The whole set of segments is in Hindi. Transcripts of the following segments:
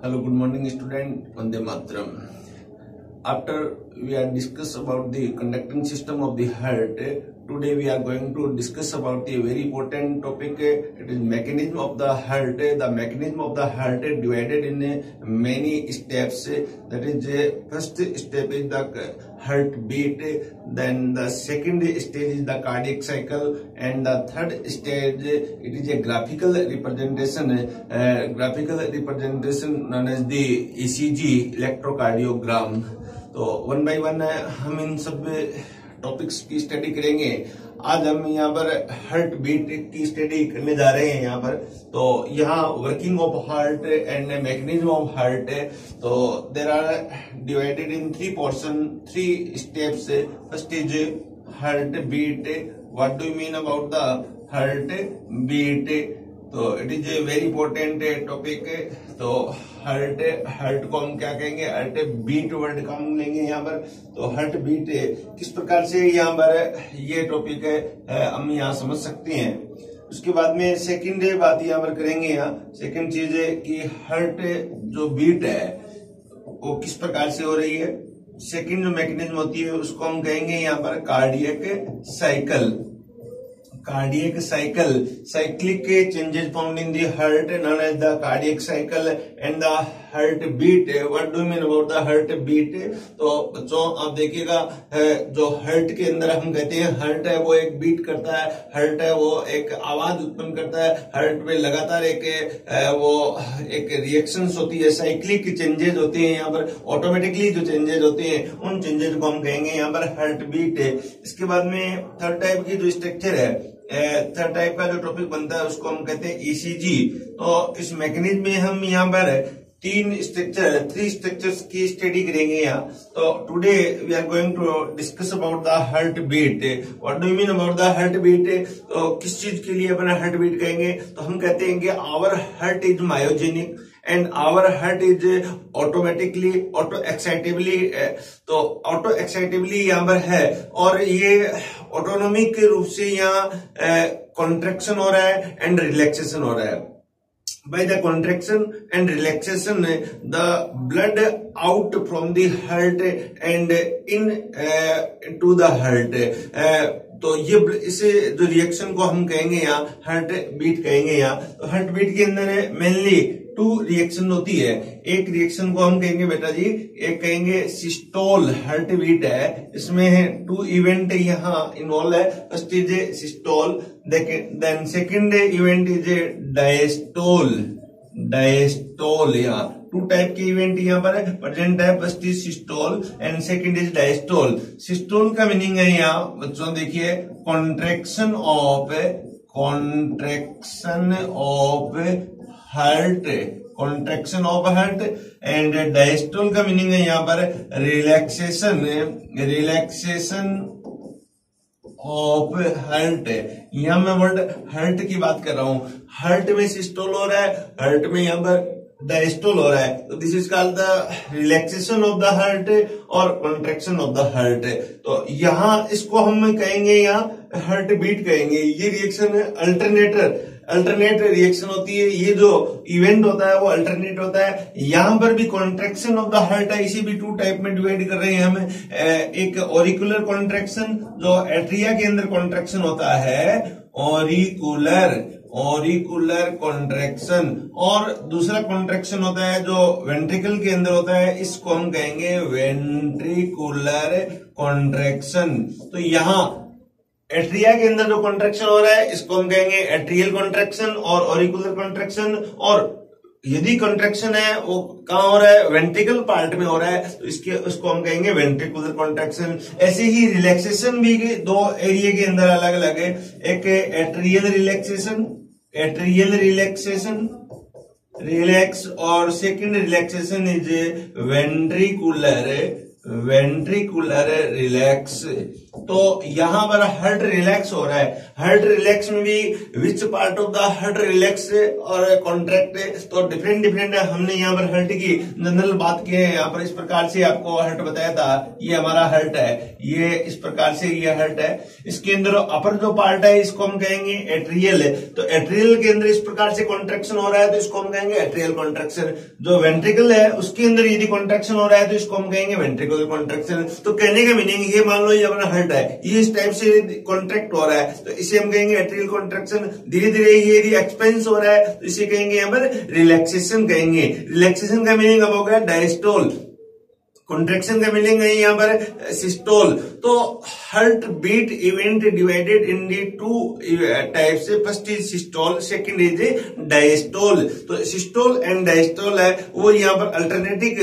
Hello, good morning, student. Vande Mataram. After we are discuss about the conducting system of the heart, today we are going to discuss about the very important topic. It is mechanism of the heart. The mechanism of the heart divided in many steps. That is, first step is the heartbeat. Then the second stage is the cardiac cycle, and the third stage it is a graphical representation. Graphical representation known as the ECG, electrocardiogram. तो वन बाय वन हम इन सब टॉपिक्स की स्टडी करेंगे। आज हम यहाँ पर हार्ट बीट की स्टडी करने जा रहे हैं। यहाँ पर तो यहाँ working of heart and mechanism of heart, तो there are divided in three portion, three steps. First is heart beat. What do you mean about the heart beat? तो it is a very important topic. तो हार्ट को हम क्या कहेंगे? हार्ट बीट वर्ड का हम लेंगे यहाँ पर। तो हार्ट बीट किस प्रकार से यहाँ पर ये टॉपिक है हम यहाँ समझ सकते हैं। उसके बाद में सेकंड बात यहाँ पर करेंगे। यहाँ सेकंड चीज है कि हार्ट जो बीट है वो किस प्रकार से हो रही है। सेकंड जो मैकेनिज्म होती है उसको हम कहेंगे यहाँ पर cardiac cycle. Cardiac cycle, cyclic changes found in the heart known as the cardiac cycle and the heartbeat. What do you mean about the heartbeat? तो बच्चों आप देखिएगा, जो हार्ट के अंदर हम कहते हैं हार्ट है वो एक बीट करता है, हार्ट है वो एक आवाज उत्पन्न करता है, हार्ट में लगातार एक रिएक्शंस होती है, साइक्लिक चेंजेस होते हैं यहाँ पर, ऑटोमेटिकली जो चेंजेस होते हैं उन चेंजेस को हम कहेंगे यहाँ पर हार्ट बीट। इसके बाद में थर्ड टाइप की जो स्ट्रक्चर है, थर्ड टाइप का जो टॉपिक बनता है उसको हम कहते हैं ईसीजी। तो इस मैकेनिज्म में हम यहाँ पर थ्री स्ट्रक्चर्स की स्टडी करेंगे यहाँ। तो today we are going to discuss about the heart beat. What do you mean about the heart beat? तो किस चीज के लिए अपना हार्ट बीट कहेंगे? तो हम कहते हैं कि our heart is myogenic and our heart is automatically auto excitably. तो ऑटो एक्साइटेबली यहाँ पर है और ये ऑटोनोमिक रूप से यहाँ कॉन्ट्रैक्शन हो रहा है एंड रिलैक्सेशन हो रहा है। By the contraction and relaxation, the blood out from the heart and in to the heart. तो ये इसे जो रिएक्शन को हम कहेंगे यहाँ हार्ट बीट कहेंगे यहाँ। तो हार्ट बीट के अंदर मेनली टू रिएक्शन होती है। एक रिएक्शन को हम कहेंगे बेटा जी, एक कहेंगे सिस्टोल। हार्ट बीट है, इसमें टू इवेंट यहाँ इन्वॉल्व है। First is a systole, then second event is a diastole. Diastole, यहाँ टू टाइप के इवेंट यहाँ पर प्रेजेंट है। First is systole and second is diastole. Systole का मीनिंग है यहाँ बच्चों देखिए contraction of heart, contraction of heart. And diastole का मीनिंग है यहाँ पर रिलैक्सेशन ऑफ हार्ट। यहाँ मैं वर्ड हार्ट की बात कर रहा हूँ। हार्ट में सिस्टोल हो रहा है, हार्ट में यहाँ पर डायस्टोल हो रहा है। तो this is called the relaxation of the heart और कॉन्ट्रैक्शन ऑफ द हार्ट। तो यहाँ इसको हम कहेंगे यहाँ हार्ट बीट कहेंगे। ये रिएक्शन अल्टरनेट रिएक्शन होती है। ये जो इवेंट होता है वो अल्टरनेट होता है। यहाँ पर भी कॉन्ट्रैक्शन ऑफ द हार्ट है, इसे भी टू टाइप में डिवाइड कर रहे हैं हम। एक ऑरिकुलर कॉन्ट्रैक्शन जो एट्रिया के अंदर कॉन्ट्रैक्शन होता है, ऑरिकुलर कॉन्ट्रैक्शन, और दूसरा कॉन्ट्रैक्शन होता है जो वेंट्रिकल के अंदर होता है, इसको हम कहेंगे वेंट्रिकुलर कॉन्ट्रैक्शन। तो यहाँ एट्रिया के अंदर जो कॉन्ट्रैक्शन हो रहा है इसको हम कहेंगे एट्रियल कॉन्ट्रैक्शन और ऑरिकुलर कॉन्ट्रैक्शन। और यदि कॉन्ट्रैक्शन है वो कहाँ हो रहा है? वेंट्रिकल पार्ट में हो रहा है, तो उसको हम कहेंगे वेंट्रिकुलर कॉन्ट्रैक्शन। ऐसे ही रिलैक्सेशन भी दो एरिया के अंदर अलग अलग है। एक एट्रियल रिलैक्सेशन रिलैक्स, और second relaxation is ventricular relax. तो यहाँ पर हार्ट रिलैक्स हो रहा है। हार्ट रिलैक्स में भी which part of the heart relax और कॉन्ट्रैक्ट, तो डिफरेंट डिफरेंट हमने यहाँ पर हार्ट की जनरल बात की है। यहाँ पर इस प्रकार से आपको हार्ट बताया था, ये हमारा हार्ट है, ये इस प्रकार से ये हार्ट है। इसके अंदर अपर जो पार्ट है इसको हम कहेंगे एट्रियल है, तो एट्रियल के अंदर इस प्रकार से कॉन्ट्रैक्शन हो रहा है तो इसको हम कहेंगे एट्रियल कॉन्ट्रैक्शन। जो वेंट्रिकल है उसके अंदर यदि कॉन्ट्रैक्शन हो रहा है तो इसको हम कहेंगे वेंट्रिकुलर कॉन्ट्रैक्शन। तो कहने का मीनिंग ये, मान लो ये अपना हार्ट है, ये इस टाइप से कॉन्ट्रैक्ट हो रहा है तो इसे हम कहेंगे एट्रियल कॉन्ट्रैक्शन। धीरे धीरे ये यदि एक्सपेंस हो रहा है तो इसे कहेंगे यहाँ पर रिलैक्सेशन कहेंगे। रिलैक्सेशन का मीनिंग अब हो गया डायस्टोल, कॉन्ट्रैक्शन का मीनिंग है यहाँ पर सिस्टोल। तो heart beat event divided in the two types, first is systole, second is diastole. तो सिस्टोल एंड डायस्टोल है वो यहाँ पर अल्टरनेटिव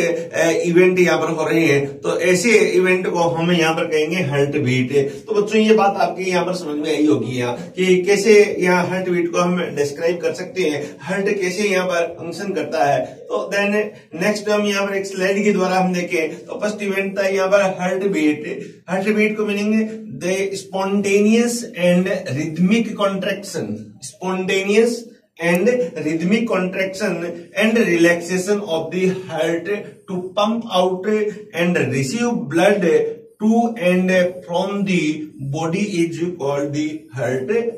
इवेंट यहाँ पर हो रहे हैं, तो ऐसे इवेंट को हम यहाँ पर कहेंगे हार्ट बीट। तो बच्चों ये बात आपकी यहाँ पर समझ में आई होगी यहाँ कि कैसे यहाँ हार्ट बीट को हम डिस्क्राइब कर सकते हैं, हार्ट कैसे यहाँ पर फंक्शन करता है। तो देन नेक्स्ट हम यहाँ पर एक स्लाइड के द्वारा हम देखें तो फर्स्ट इवेंट था यहाँ पर हार्ट बीट। हार्ट बीट को meaning the spontaneous and rhythmic contraction, spontaneous and rhythmic contraction and relaxation of the heart to pump out and receive blood to and from the body is called the heartbeat.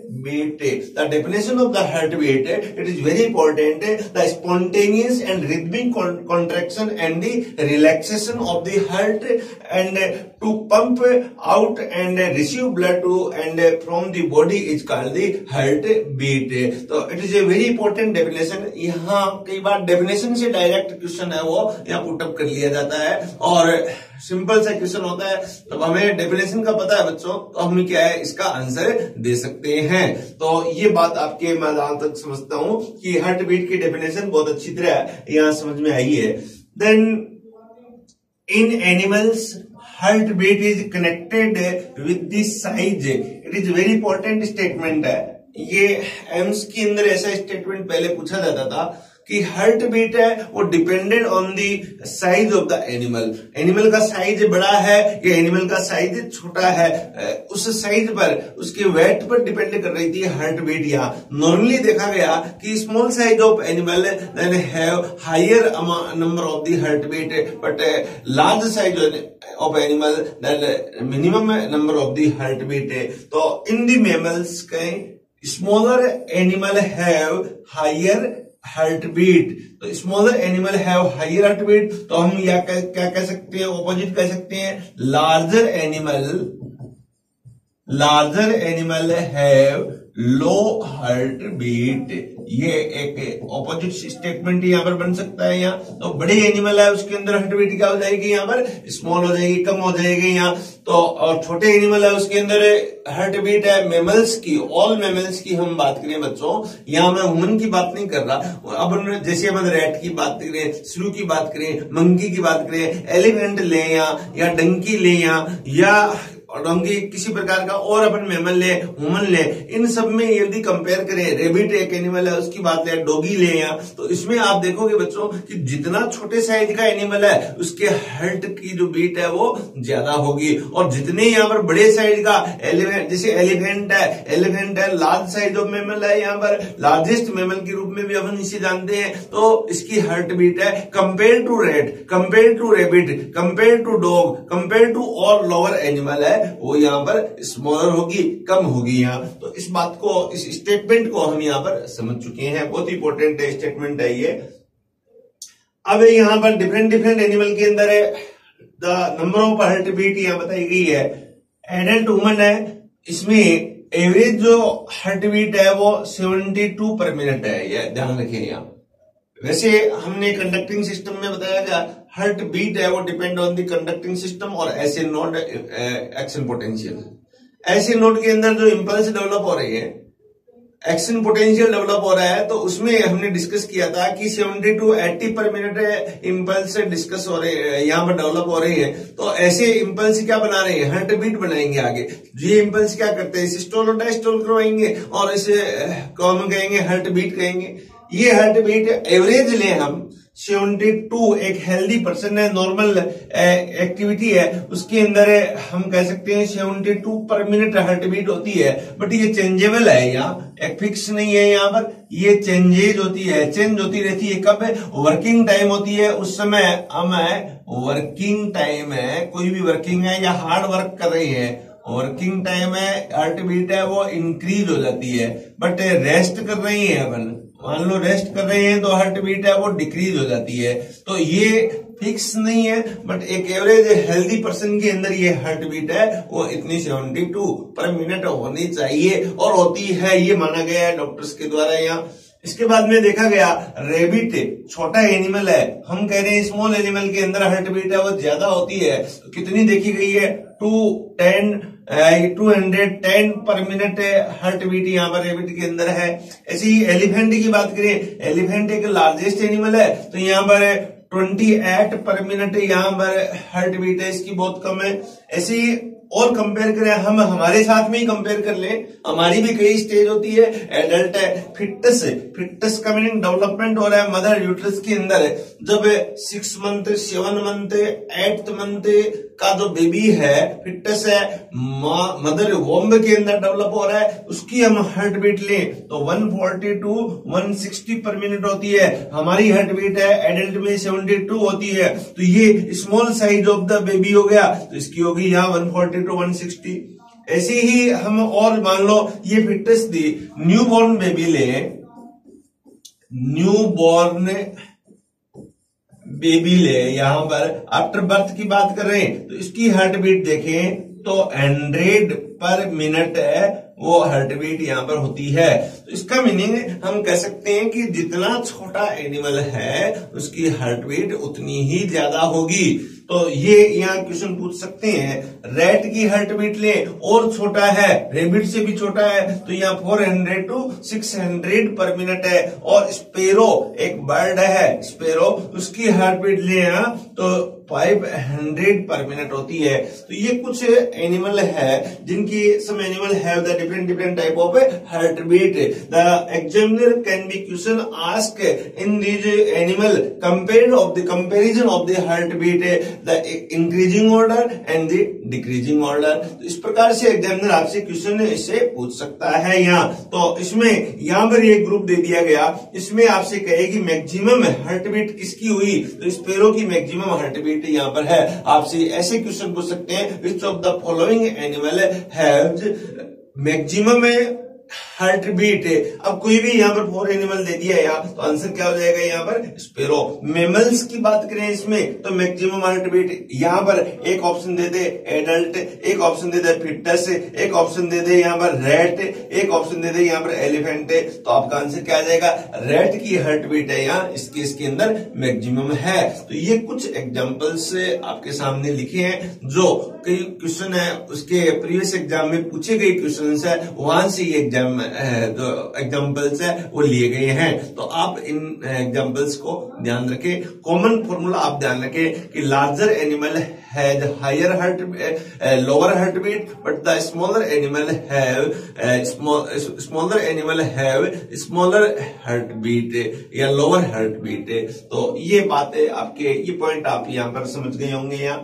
The definition of the heartbeat, it is very important. The spontaneous and rhythmic contraction and the relaxation of the heart and to pump out and receive blood to and from the body is called the heartbeat. तो it is a very important definition. यहाँ कई बार definition से डायरेक्ट क्वेश्चन है वो यहाँ पुटअप कर लिया जाता है और सिंपल सा क्वेश्चन होता है। तो हमें डेफिनेशन का पता है बच्चों, तो हम क्या है इसका आंसर दे सकते हैं। तो ये बात आपके मैं जहां तक समझता हूं कि हार्ट बीट की डेफिनेशन बहुत अच्छी तरह यहाँ समझ में आई है। Then in animals heart beat is connected with the size, it is very important statement है। ये एम्स के अंदर ऐसा स्टेटमेंट पहले पूछा जाता था कि हार्ट बीट है वो dependent on the size of the animal. Animal का साइज बड़ा है या एनिमल का साइज छोटा है, उस साइज पर उसके वेट पर डिपेंड कर रही थी हार्ट बीट। यहाँ नॉर्मली देखा गया कि small size of animal then have higher number of the heart beat, but large size of animal then minimum number of the heart beat. तो in the mammals smaller animal have higher heart beat, तो smaller animal have higher heart beat. तो हम या क्या कह सकते हैं, ऑपोजिट कह सकते हैं, larger animal have low heart beat. ये एक ऑपोजिट स्टेटमेंट यहाँ पर बन सकता है। यहाँ तो बड़े एनिमल है उसके अंदर हार्ट बीट क्या हो जाएगी, यहाँ पर स्मॉल हो जाएगी, कम हो जाएगी यहाँ। तो और छोटे एनिमल है उसके अंदर हार्ट बीट है मेमल्स की, ऑल मेमल्स की हम बात करें बच्चों, यहाँ मैं ह्यूमन की बात नहीं कर रहा। अब जैसे हम रैट की बात करें, स्लू की बात करें, मंकी की बात करें, एलिफेंट ले या डंकी ले या और डोंकी किसी प्रकार का और अपन मैमल ले, ह्यूमन ले, इन सब में यदि कंपेयर करें, रेबिट एक एनिमल है उसकी बात ले, डॉगी ले यहाँ, तो इसमें आप देखोगे बच्चों कि जितना छोटे साइज का एनिमल है उसके हार्ट की जो बीट है वो ज्यादा होगी, और जितने यहाँ पर बड़े साइज का एलिफेंट, जैसे एलिफेंट है लार्ज साइज ऑफ मैमल है, यहाँ पर लार्जेस्ट मैमल के रूप में भी अपन इसे जानते हैं। तो इसकी हार्ट बीट है compare to rat, compare to rabbit, compare to dog, compare to all lower animal है वो यहाँ पर स्मॉलर होगी, कम होगी यहाँ। तो इस बात को, इस स्टेटमेंट को हम यहाँ पर समझ चुके हैं, बहुत इंपॉर्टेंट स्टेटमेंट है ये। अब यहाँ पर डिफरेंट एनिमल के अंदर है the number of heart beat यहाँ बताई गई है। एडल्ट ह्यूमन है, इसमें एवरेज जो हार्ट बीट है वो 72 पर मिनट है, ये ध्यान रखें यहाँ। वैसे हमने कंडक्टिंग सिस्टम में बताया गया हार्ट बीट है वो depend on the conducting system और ऐसे नोड एक्शन पोटेंशियल। ऐसे नोड के अंदर जो इंपल्स डेवलप हो रही है, एक्शन पोटेंशियल डेवलप हो रहा है, तो उसमें हमने डिस्कस किया था कि 70 to 80 पर मिनट इंपल्स डिस्कस हो रहे हैं, यहाँ पर डेवलप हो रही है। तो ऐसे इंपल्स क्या बना रहे हैं, हार्ट बीट बनाएंगे आगे। ये इंपल्स क्या करते हैं, सिस्टोल और डायस्टोल करवाएंगे और इसे को हम कहेंगे हार्ट बीट कहेंगे। ये हार्ट बीट एवरेज ले हम 72 एक हेल्दी पर्सन है, नॉर्मल एक्टिविटी है, उसके अंदर हम कह सकते हैं 72 पर मिनट हार्ट बीट होती है। बट ये चेंजेबल है, यहाँ एक फिक्स नहीं है, यहाँ पर ये चेंजेज होती है, चेंज होती रहती है। कब वर्किंग टाइम होती है उस समय हम वर्किंग टाइम है, कोई भी वर्किंग है या हार्ड वर्क कर रही है, वर्किंग टाइम है, हार्ट बीट है वो इंक्रीज हो जाती है। बट रेस्ट कर रही है अपन, मान लो रेस्ट कर रहे हैं तो हार्ट बीट है वो डिक्रीज हो जाती है। तो ये फिक्स नहीं है, बट एक एवरेज हेल्दी पर्सन के अंदर ये हार्ट बीट है वो इतनी 72 पर मिनट होनी चाहिए और होती है, ये माना गया है डॉक्टर्स के द्वारा यहाँ। इसके बाद में देखा गया रेबिट छोटा एनिमल है, हम कह रहे हैं स्मॉल एनिमल के अंदर हार्ट बीट है वो ज्यादा होती है। तो कितनी देखी गई है? 210 पर मिनट हार्ट बीट यहाँ पर रेबिट के अंदर है। ऐसे ही एलिफेंट की बात करें, एलिफेंट एक लार्जेस्ट एनिमल है, तो यहाँ पर 28 पर मिनट यहाँ पर हार्ट बीट है, इसकी बहुत कम है। ऐसे ही और कंपेयर करें, हम हमारे साथ में ही कंपेयर कर लें, हमारी भी कई स्टेज होती है। एडल्ट है, फिटनेस का मीनिंग डेवलपमेंट हो रहा है मदर यूट्रस के अंदर। जब 6 मंथ 7 मंथ 8th मंथ का जो बेबी है, फिटनेस है, मदर वोम्ब के अंदर डेवलप हो रहा है, उसकी हम हार्ट बीट लें तो 140 to 160 पर मिनट होती है। हमारी हार्ट बीट है एडल्ट में 72 होती है, तो ये small size of the baby हो गया, तो इसकी होगी यहाँ 140 to 160। ऐसे ही हम और मान लो ये फिटनेस दी, न्यू बॉर्न बेबी ले, न्यू बॉर्न बेबी ले, यहां पर आफ्टर बर्थ की बात कर रहे हैं, तो इसकी हार्ट बीट देखें तो 100 पर मिनट है वो हार्ट बीट यहां पर होती है। तो इसका मीनिंग हम कह सकते हैं कि जितना छोटा एनिमल है उसकी हार्ट बीट उतनी ही ज्यादा होगी। तो ये यहाँ क्वेश्चन पूछ सकते हैं, रैट की हार्ट बीट ले और छोटा है, रेबिट से भी छोटा है, तो यहाँ 400 to 600 पर मिनट है। और स्पेरो एक बर्ड है, स्पेरो, उसकी हार्ट बीट ले यहाँ तो 500 पर मिनट होती है। तो ये कुछ एनिमल है जिनकी some animal have the different type of heart beat. The examiner can be question ask in these animal comparison of the heart beat, the increasing order and the decreasing order. तो इस प्रकार से एग्जामिनर आपसे क्वेश्चन इससे पूछ सकता है यहाँ। तो इसमें यहाँ पर एक ग्रुप दे दिया गया, इसमें आपसे कहेगी मैक्सिमम हार्ट बीट किसकी हुई, तो स्पेरो की मैक्सिमम हार्ट बीट यहाँ पर है। आपसे ऐसे क्वेश्चन पूछ सकते हैं, which of the following animal have maximum heart beat. अब कोई भी यहाँ पर 4 एनिमल दे दिया यार, तो आंसर क्या हो जाएगा यहाँ पर? स्पेरो। मेमल्स की बात करें इसमें तो मैक्सिमम हार्ट बीट यहाँ पर एक ऑप्शन दे दे एडल्ट, एक ऑप्शन दे दे फिटस, एक ऑप्शन दे दे यहाँ पर रैट, एक ऑप्शन दे दे यहाँ पर एलिफेंट। तो आपका आंसर क्या आ जाएगा? रैट की हार्ट बीट है यहाँ इस केस के अंदर मैक्सिमम है। तो ये कुछ एग्जाम्पल्स आपके सामने लिखे हैं, जो कई क्वेश्चन है उसके प्रीवियस एग्जाम में पूछे गए क्वेश्चन है, वहां से ये जो एग्जाम्पल्स है वो लिए गए हैं। तो आप इन एग्जाम्पल्स को ध्यान रखें। कॉमन फॉर्मूला आप ध्यान रखें कि larger animal has higher heart lower heart beat, but the smaller animal have smaller heart beat या लोअर हार्ट बीट। तो ये बातें आपके, ये पॉइंट आप यहाँ पर समझ गए होंगे यहाँ।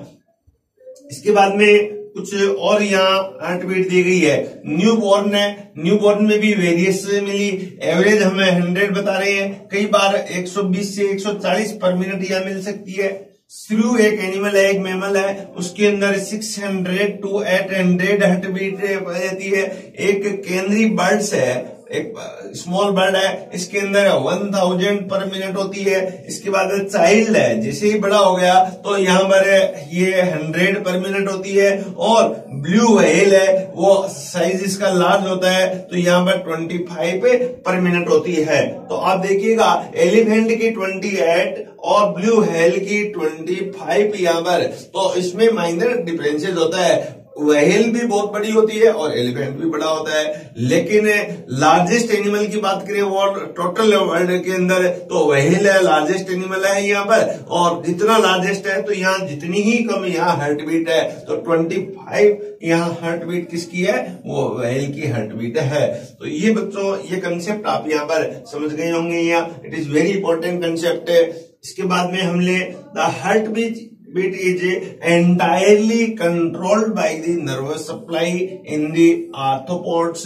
इसके बाद में कुछ और यहाँ हार्ट बीट दी गई है। न्यू बॉर्न है, न्यू बॉर्न में भी वेरियस मिली, एवरेज हमें 100 बता रहे हैं, कई बार 120 से 140 पर मिनट यहाँ मिल सकती है। श्रू एक एनिमल है, एक मैमल है, उसके अंदर 600 to 800 हार्ट बीट पाई जाती है। एक कैनरी बर्ड्स है, एक स्मॉल बर्ड है, इसके अंदर 1000 पर मिनट होती है। इसके बाद चाइल्ड है, जैसे ही बड़ा हो गया तो यहाँ पर ये 100 पर मिनट होती है। और ब्लू व्हेल है, वो साइज इसका लार्ज होता है, तो यहाँ पर 25 पर मिनट होती है। तो आप देखिएगा एलिफेंट की 28 और ब्लू व्हेल की 25 यहाँ पर, तो इसमें माइनर डिफरेंसेस होता है। व्हेल भी बहुत बड़ी होती है और एलिफेंट भी बड़ा होता है, लेकिन लार्जेस्ट एनिमल की बात करें वो टोटल वर्ल्ड के अंदर तो व्हेल है, लार्जेस्ट एनिमल है यहाँ पर। और जितना लार्जेस्ट है तो यहाँ जितनी ही कम यहाँ हार्ट बीट है, तो 25 यहाँ हार्ट बीट किसकी है? वो व्हेल की हार्ट बीट है। तो ये बच्चों, ये कंसेप्ट आप यहाँ पर समझ गए होंगे। यहाँ it is very important concept है। इसके बाद में हम ले the heart beat is entirely controlled by the nervous supply in the arthropods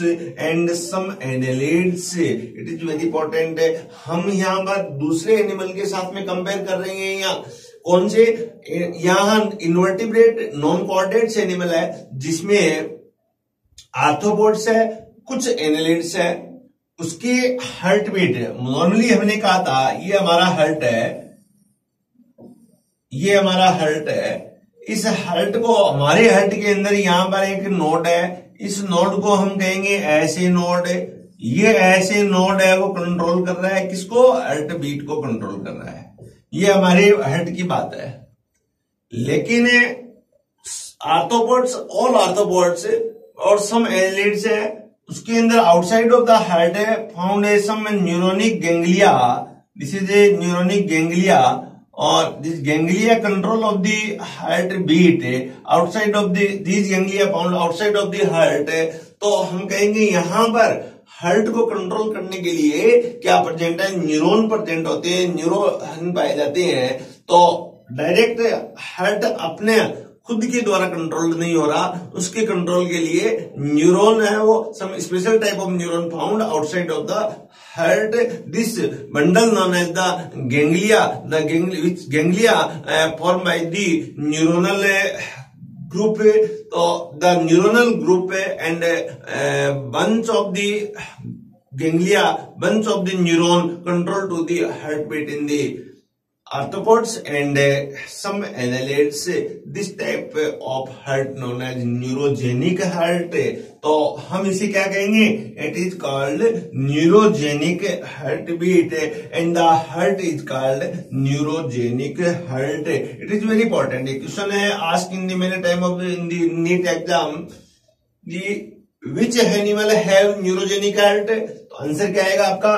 and some annelids. It is very important. हम यहाँ पर दूसरे एनिमल के साथ में कंपेयर कर रहे हैं यहाँ कौन से, यहाँ इन्वर्टिब्रेट नॉन कॉर्डेट्स एनिमल है जिसमें आर्थ्रोपोड्स है, कुछ एनेलिड्स है, उसकी हार्ट बीट नॉर्मली हमने कहा था ये हमारा हार्ट है, ये हमारा हार्ट है। इस हार्ट को, हमारे हार्ट के अंदर यहां पर एक नोड है, इस नोड को हम कहेंगे ऐसे नोड, ये ऐसे नोड है वो कंट्रोल कर रहा है किसको, हार्ट बीट को कंट्रोल कर रहा है। ये हमारे हार्ट की बात है। लेकिन आर्थ्रोपोड्स, ऑल आर्थ्रोपोड्स और सम एनेलिड्स है, उसके अंदर आउटसाइड ऑफ द हार्ट है फाउंड है some neuronic ganglia, this is a neuronic ganglia, और this ganglia control of the heart beat outside of this ganglia found outside of the heart. तो हम कहेंगे यहां पर हार्ट को कंट्रोल करने के लिए क्या प्रेजेंट है, न्यूरॉन प्रेजेंट होते हैं, न्यूरॉन पाए जाते हैं। तो डायरेक्ट हार्ट अपने खुद के द्वारा कंट्रोल नहीं हो रहा, उसके कंट्रोल के लिए न्यूरॉन है वो some special type of neuron found outside of the heart, this bundle known as the ganglia, which ganglia formed by the neuronal group. So the neuronal group and bunch of the ganglia, bunch of the neuron control to the heartbeat in the arthropods and some annelids. This type of heart known as neurogenic heart. तो हम इसे क्या कहेंगे, it is called neurogenic heartbeat and the heart is called neurogenic heart. It is very important. एक क्वेश्चन है asked in the many time of in the NEET exam, the which animal have neurogenic heart? तो आंसर क्या आएगा आपका,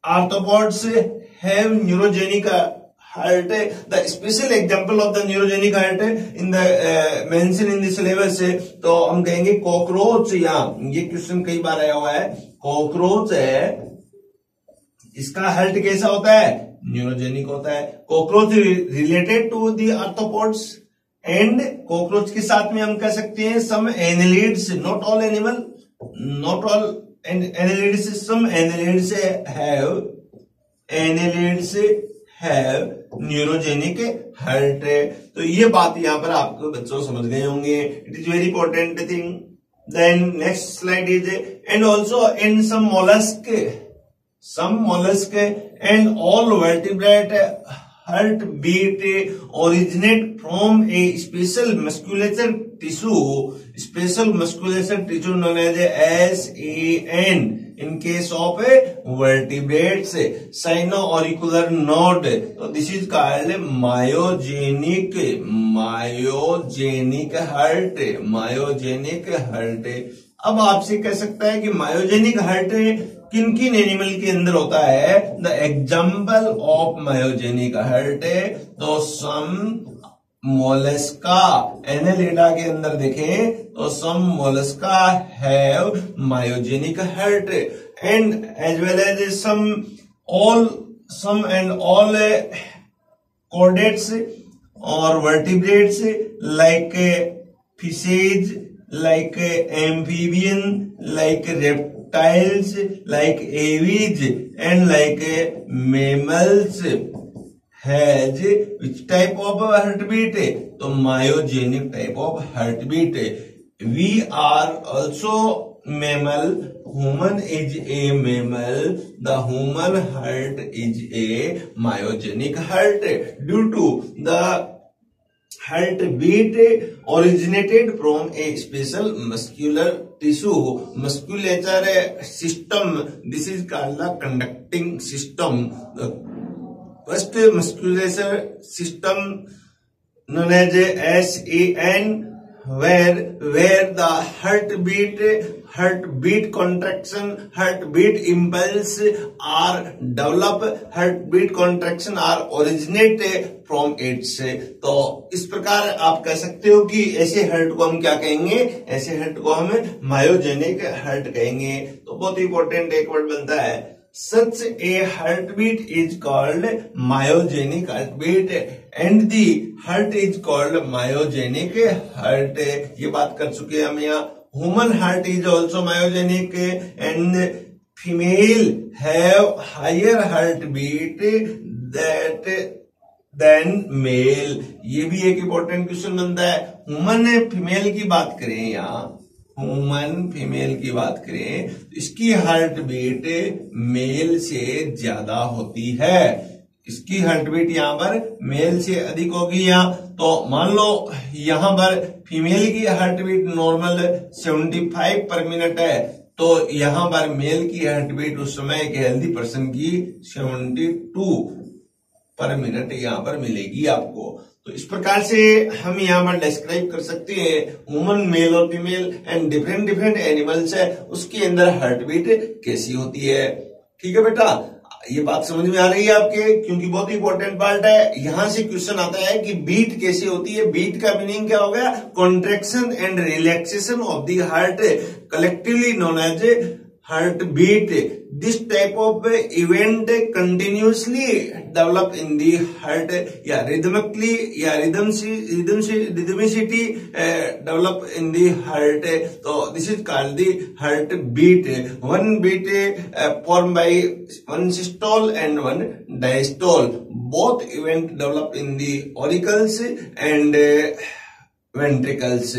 arthropods have neurogenic heart. The special example of the neurogenic heart in the mention in the syllabus है, तो हम कहेंगे कॉकरोच, या ये क्वेश्चन कई बार आया हुआ है, कॉकरोच है, इसका हार्ट कैसा होता है, न्यूरोजेनिक होता है। Cockroach related to the arthropods and cockroach के साथ में हम कह सकते हैं some annelids, not all animal, not all annelids, some annelids have neurogenic heart. तो ये बात यहां पर आपको बच्चों समझ गए होंगे, it is very important thing. Then next slide is and also in some mollusc and all vertebrate heart beat originate from a special musculature tissue known as SAN in case of vertebrates, sino-auricular node. So this is called myogenic heart. अब आपसे कह सकता है कि मायोजेनिक हार्ट किन किन एनिमल के अंदर होता है, the example of myogenic heart. तो सम मोलस्का, एनेलिडा के अंदर देखें तो some mollusca have myogenic heart and as well as some and all chordates और vertebrates like fishes, like amphibian, like reptiles, like avids and like mammals has which type of heartbeat? तो myogenic type of heartbeat. We are also mammal. Human is a mammal. The human heart is a myogenic heart due to the heartbeat originated from a special muscular tissue, musculature system. This is called the conducting system. The first musculature system known as SAN, where the heartbeat contraction, heartbeat impulse are developed, heartbeat contraction are originate from it. तो इस प्रकार आप कह सकते हो कि ऐसे हार्ट को हम क्या कहेंगे, ऐसे हार्ट को हम मायोजेनिक हार्ट कहेंगे। तो बहुत इंपॉर्टेंट एक वर्ड बनता है Such a heartbeat is called myogenic heartbeat and the heart is called myogenic heart. ये बात कर चुके हैं हम यहाँ. Human heart is also myogenic and female have higher heartbeat than male. ये भी एक इम्पोर्टेंट क्वेश्चन बनता है. ह्यूमन फीमेल की बात करें यहाँ, ह्यूमन फीमेल की बात करें तो इसकी हार्ट बीट मेल से ज्यादा होती है. इसकी हार्ट बीट यहाँ पर मेल से अधिक होगी. यहाँ तो मान लो यहाँ पर फीमेल की हार्ट बीट नॉर्मल 75 पर मिनट है, तो यहाँ पर मेल की हार्ट बीट उस समय एक हेल्दी पर्सन की 72 पर मिनट यहाँ पर मिलेगी आपको. तो इस प्रकार से हम यहाँ पर डिस्क्राइब कर सकते हैं ह्यूमन मेल और female and different different animals है उसके अंदर हार्ट बीट कैसी होती है. ठीक है बेटा, ये बात समझ में आ रही है आपके, क्योंकि बहुत इंपॉर्टेंट पार्ट है. यहां से क्वेश्चन आता है कि बीट कैसे होती है. बीट का मीनिंग क्या हो गया? Contraction and relaxation of the heart, collectively known as heart beat. This type of event continuously develop in the heart या रिदमिकली या rhythmicity develop in the heart. तो this is called the heart beat. One beat form by one systole and one diastole. Both event develop in the auricles and ventricles.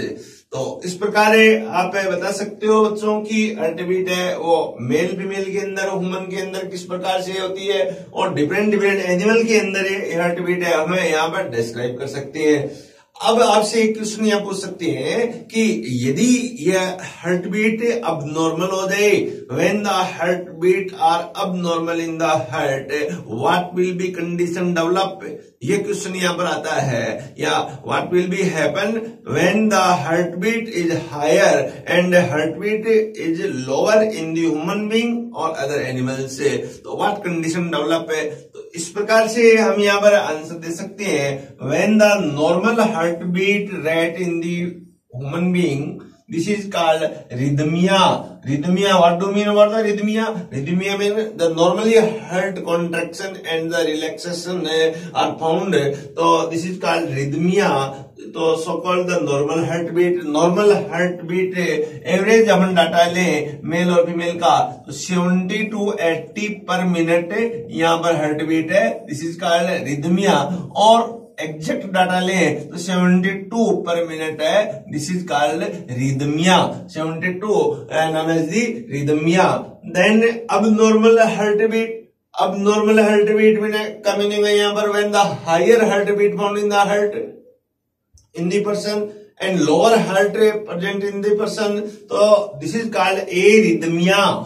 तो इस प्रकार आप बता सकते हो बच्चों की हार्ट बीट है वो मेल फीमेल के अंदर, ह्यूमन के अंदर किस प्रकार से होती है और डिफरेंट डिफरेंट एनिमल के अंदर हार्ट बीट है हमें यहाँ पर डिस्क्राइब कर सकते हैं. अब आपसे एक क्वेश्चन यहाँ पूछ सकते हैं कि यदि यह हार्ट बीट अब नॉर्मल हो जाए, when the heart beat are abnormal in the heart, what will be condition develop. ये क्वेश्चन यहाँ पर आता है. या what will be happen when the heart beat is higher and heart beat is lower in the human being और अदर एनिमल्स. तो व्हाट कंडीशन डेवलप है. तो इस प्रकार से हम यहाँ पर आंसर दे सकते हैं when the normal heart beat rate in the human being, this is called rhythmia. Rhythmia, what do you mean about the rhythmia? Rhythmia means the normally heart contraction and the relaxation are found. So this is called rhythmia. तो so called the normal heartbeat. Normal heartbeat average हम डाटा लें मेल और फीमेल का तो 70 to 80 पर मिनट यहाँ पर हार्टबीट है. This is called rhythmia. और एग्जैक्ट डाटा लें तो 72 पर मिनट है. This is called arrhythmia. 72 नाम as dysrhythmia. Then abnormal heart beat का मीनिंग है यहाँ पर when the higher heart beat found in the heart in the person and lower heart present in the person. तो this is called arrhythmia.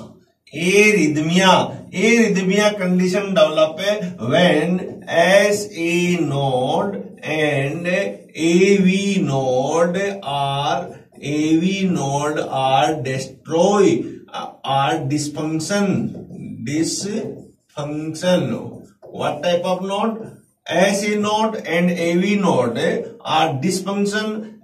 Arrhythmia condition develop when SA node and AV node are destroyed, are dysfunction. What type of node? SA node and AV node are dysfunction.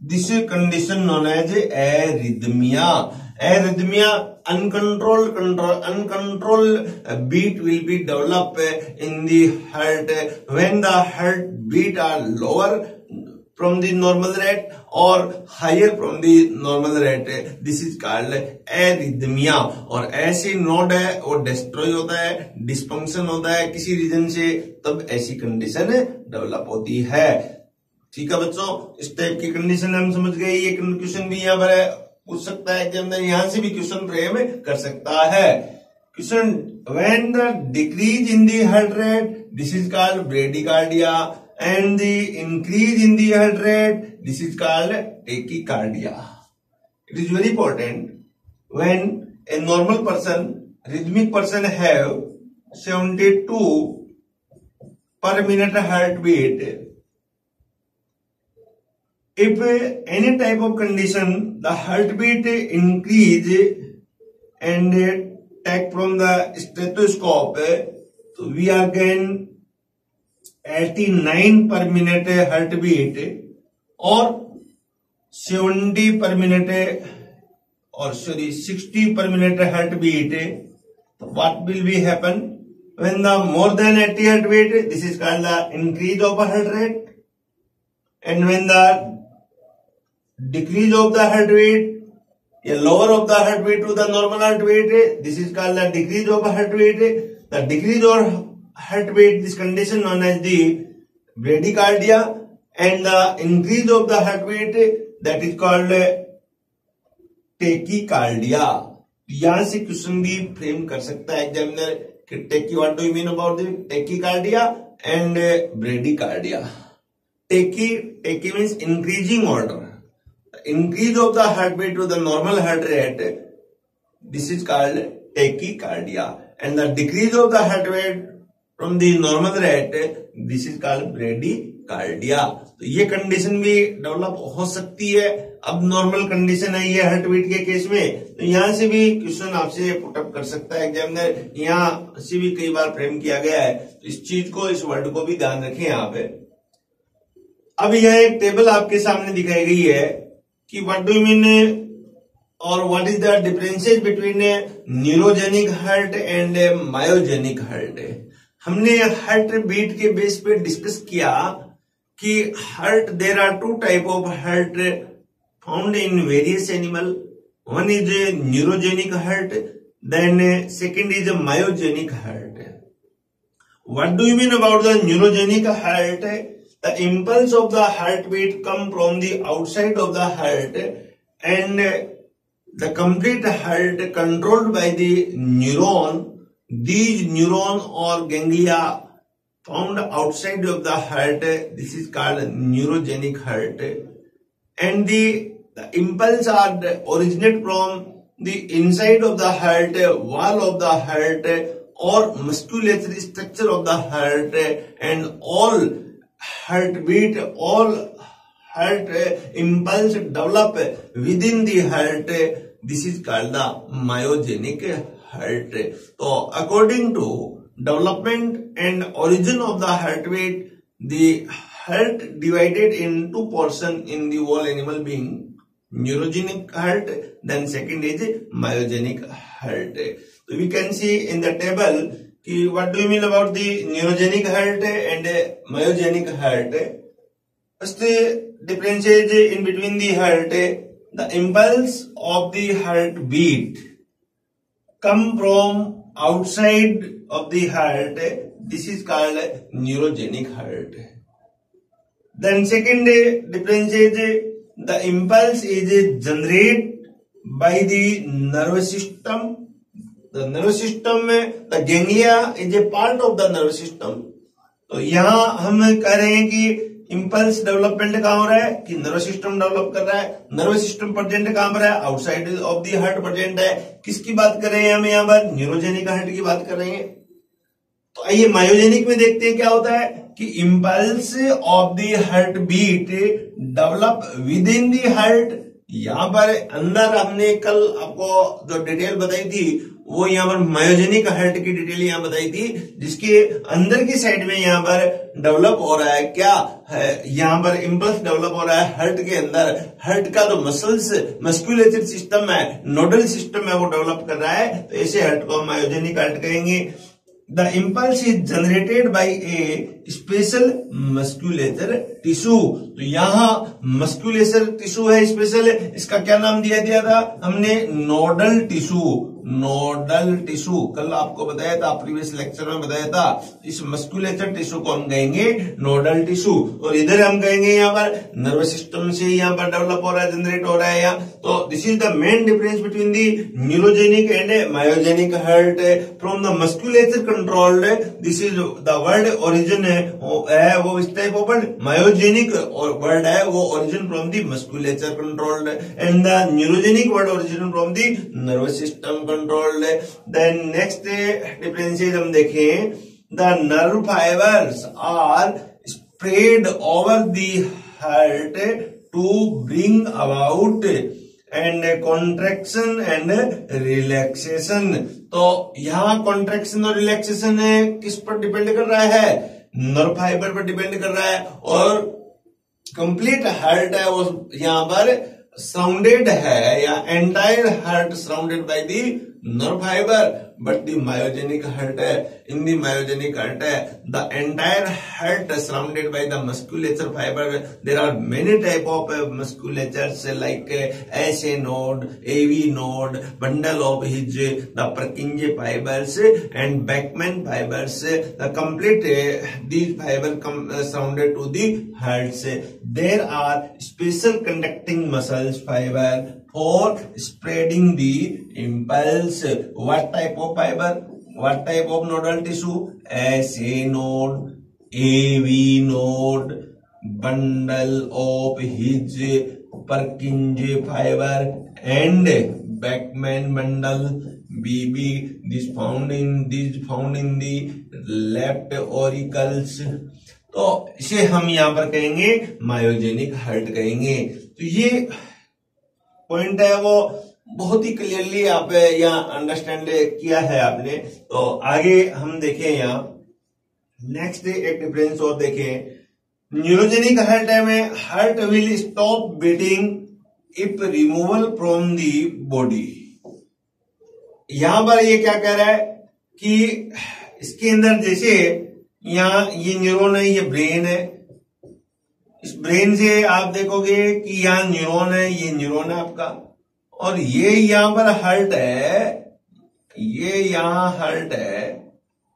This condition known as arrhythmia. Arrhythmia, uncontrolled beat will be developed in the heart when the heart beat are lower from the normal rate or higher from the normal rate. This is called arrhythmia. और ऐसी नोड है वो डिस्ट्रॉय होता है, डिस्फंक्शन होता है किसी रीजन से, तब ऐसी कंडीशन डेवलप होती है. ठीक है बच्चों, इस टाइप की कंडीशन हम समझ गए. ये क्वेश्चन भी यहाँ पर है, पूछ सकता है कि अंदर यहां से भी क्वेश्चन फ्रेम कर सकता है. Question when the decrease in the heart rate, this is called bradycardia and the increase in the heart rate, this is called tachycardia. It is very important. When a normal person, rhythmic person have 72 per minute heart beat, if any type of condition the heartbeat increase and take from the stethoscope, so we are gain 89 per minute heartbeat और 70 per minute और 60 per minute heartbeat तो what will be happen when the more than 80 heart beat? This is called the increase of heart rate. And when the decrease of the heart rate, a lower of the heart rate to the normal heart rate, this is called the decrease of heart rate. The decrease of heart rate, this condition known as the bradycardia, and the increase of the heart rate, that is called tachycardia. यहां से क्वेश्चन भी फ्रेम कर सकता है एग्जामिनर कि tachy, what do you mean about the tachycardia and bradycardia. Tachy means increasing order. Increase of the heart rate to the normal heart rate, this is called tachycardia, and the decrease of the heart rate from the normal rate, this is called bradycardia. तो ये कंडीशन भी डेवलप हो सकती है. अब नॉर्मल कंडीशन है ये हार्ट बीट के केस में, तो यहां से भी क्वेश्चन आपसे पुटअप कर सकता है एग्जामिनर. यहां से भी कई बार फ्रेम किया गया है, तो इस चीज को, इस वर्ड को भी ध्यान रखें यहाँ पे. अब यह एक टेबल आपके सामने दिखाई गई है कि व्हाट डू यू मीन और what is the differences between neurogenic heart and myogenic heart. हमने हार्ट बीट के बेस पे डिस्कस किया कि heart, there are two type of heart found in various animal. One is neurogenic heart, then second is myogenic heart. What do you mean about the neurogenic heart? The impulse of the heartbeat come from the outside of the heart, and the complete heart controlled by the neuron. These neuron or ganglia found outside of the heart, this is called neurogenic heart. And the impulse are originate from the inside of the heart, wall of the heart, or musculatory structure of the heart, and all heartbeat, all heart impulse develop within the heart. This is called the myogenic heart. So according to development and origin of the heartbeat, the heart divided in two portion in the whole animal being: neurogenic heart, then second is myogenic heart. So we can see in the table what do you mean about the neurogenic heart and myogenic heart. First differences in between the heart: the impulse of the heartbeat come from outside of the heart, this is called neurogenic heart. Then second difference is the impulse is generated by the nervous system. The nervous system में the ganglia is a part of the nervous system. तो यहाँ हम कह रहे हैं कि इम्पल्स डेवलपमेंट कहाँ हो रहा है कि नर्वस सिस्टम डेवलप कर रहा है. नर्वस सिस्टम प्रेजेंट कहाँ पर है? Outside of the heart present है. किसकी बात कर रहे हैं हम यहाँ पर? न्यूरोजेनिक हार्ट की बात कर रहे हैं. तो आइए मायोजेनिक में देखते हैं क्या होता है कि impulse of the heart beat develop within the heart. यहाँ पर अंदर हमने कल आपको जो डिटेल बताई थी वो यहाँ पर मायोजेनिक हार्ट की डिटेल यहाँ बताई थी, जिसके अंदर की साइड में यहाँ पर डेवलप हो रहा है क्या है, यहाँ पर इम्पल्स डेवलप हो रहा है हार्ट के अंदर. हार्ट का जो मसल्स मस्कुलेचर सिस्टम है, नोडल सिस्टम है, वो डेवलप कर रहा है. तो ऐसे हार्ट को मायोजेनिक हार्ट कहेंगे. The impulse is generated by a special musculature tissue. तो यहाँ मस्कुलेचर टिश्यू है स्पेशल, इसका क्या नाम दिया था हमने? Nodal tissue. नोडल टिश्यू कल आपको बताया था, प्रीवियस लेक्चर में बताया था. इस मस्कुलेचर टिश्यू को हम कहेंगे नोडल टिश्यू. और इधर हम कहेंगे यहाँ पर नर्वस सिस्टम से यहाँ पर डेवलप हो रहा है, जनरेट हो रहा है यहाँ. तो this is the main difference between the neurogenic and myogenic heart. From the musculature controlled, this is the word origin है वो इस type of word. Myogenic word है वो origin from the musculature controlled, and the neurogenic word origin from the nervous system controlled. Then next differences हम देखें. The nerve fibres are spread over the heart to bring about and contraction and relaxation. तो यहाँ कॉन्ट्रैक्शन और रिलैक्सेशन है किस पर डिपेंड कर रहा है? नर्व फाइबर पर डिपेंड कर रहा है. और कंप्लीट हार्ट है वो यहाँ पर सराउंडेड है, या entire heart surrounded by the nerve fiber, but the myogenic heart, in the myogenic heart, the entire heart surrounded by the musculature fiber. There are many type of musculatures like SA node, AV node, bundle of His, the Purkinje fibers and Beckman fibers. The complete these fibers surrounded to the hearts. There are special conducting muscles fiber for spreading the impulse. What type of fiber? What type of nodal tissue? SA node, AV node, bundle of His, Purkinje fiber and Beckman bundle. BB, this found in the left auricles. तो इसे हम यहाँ पर कहेंगे मायोजेनिक हार्ट कहेंगे। तो ये पॉइंट है वो बहुत ही क्लियरली आप यहाँ अंडरस्टैंड किया है आपने। तो आगे हम देखें यहाँ नेक्स्ट एक डिफरेंस और देखें। न्यूरोजेनिक हार्ट में heart will stop beating if removal from the body. यहां पर ये क्या कह रहा है कि इसके अंदर जैसे यहाँ ये न्यूरॉन है, ये ब्रेन है, इस ब्रेन से आप देखोगे कि यहाँ न्यूरॉन है, ये न्यूरॉन है आपका, और ये यहाँ पर हार्ट है, ये यहाँ हार्ट है,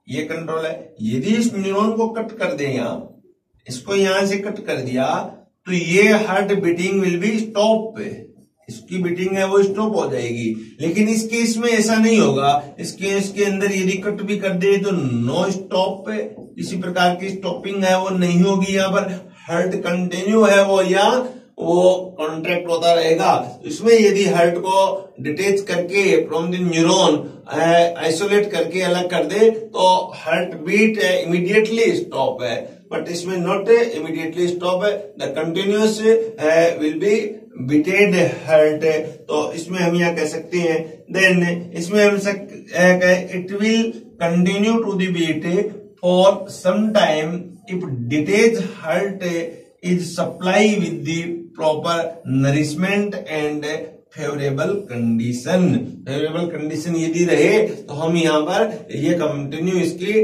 ये कंट्रोल है। यदि इस न्यूरॉन को कट कर दें, यहाँ इसको यहां से कट कर दिया तो ये heart beating will be stop, इसकी बीटिंग है वो स्टॉप हो जाएगी। लेकिन इस केस में ऐसा नहीं होगा। इस केस के अंदर यदि कट भी कर दे तो नो स्टॉप, किसी प्रकार की स्टॉपिंग है वो नहीं होगी। यहाँ पर हार्ट कंटिन्यू है वो, या वो कॉन्ट्रैक्ट होता रहेगा। इसमें यदि हार्ट को डिटेच करके फ्रॉम द न्यूरॉन आइसोलेट करके अलग कर दे तो हार्ट बीट इमीडिएटली स्टॉप है, बट इसमें नॉट इमीडिएटली स्टॉप है, the continuous will be beated heart. तो इसमें हम यहाँ कह सकते हैं देन इसमें हम it will continue to the beat for some time if detach heart is supply with the proper nourishment and favourable condition. Favourable condition यदि रहे तो हम यहाँ पर ये कंटिन्यू इसकी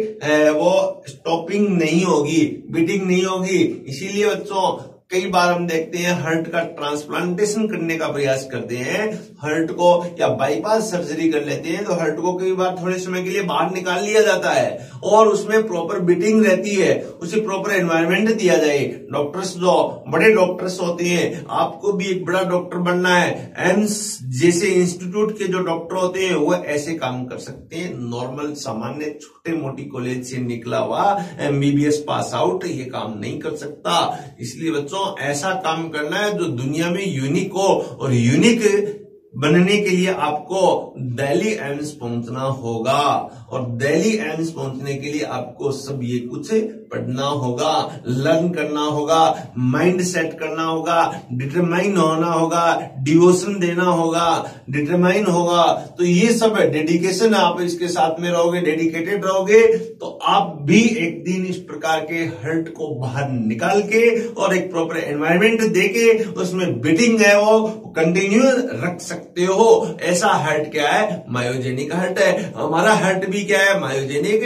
वो स्टॉपिंग नहीं होगी, बीटिंग नहीं होगी। इसीलिए बच्चों कई बार हम देखते हैं हार्ट का ट्रांसप्लांटेशन करने का प्रयास करते हैं, हार्ट को या बाईपास सर्जरी कर लेते हैं तो हार्ट को कई बार थोड़े समय के लिए बाहर निकाल लिया जाता है और उसमें प्रॉपर बीटिंग रहती है, उसे प्रॉपर एनवायरनमेंट दिया जाए। डॉक्टर्स जो बड़े डॉक्टर्स होते हैं, आपको भी एक बड़ा डॉक्टर बनना है, एम्स जैसे इंस्टीट्यूट के जो डॉक्टर होते हैं वो ऐसे काम कर सकते हैं। नॉर्मल सामान्य छोटे मोटी कॉलेज से निकला हुआ MBBS पास आउट ये काम नहीं कर सकता। इसलिए बच्चों ऐसा काम करना है जो दुनिया में यूनिक हो, और यूनिक बनने के लिए आपको दिल्ली एम्स पहुंचना होगा, और दिल्ली एम्स पहुंचने के लिए आपको सब ये कुछ पढ़ना होगा, लर्न करना होगा, माइंड सेट करना होगा, डिटरमाइन होना होगा, डिवोशन देना होगा, डिटरमाइन होगा। तो ये सब है डेडिकेशन। आप इसके साथ में रहोगे, डेडिकेटेड रहोगे तो आप भी एक दिन इस प्रकार के हर्ट को बाहर निकाल के और एक प्रॉपर एनवायरनमेंट देके उसमें बीटिंग है वो कंटिन्यू रख सकते हो। ऐसा हार्ट क्या है? मायोजेनिक हार्ट है। हमारा हार्ट भी क्या है? मायोजेनिक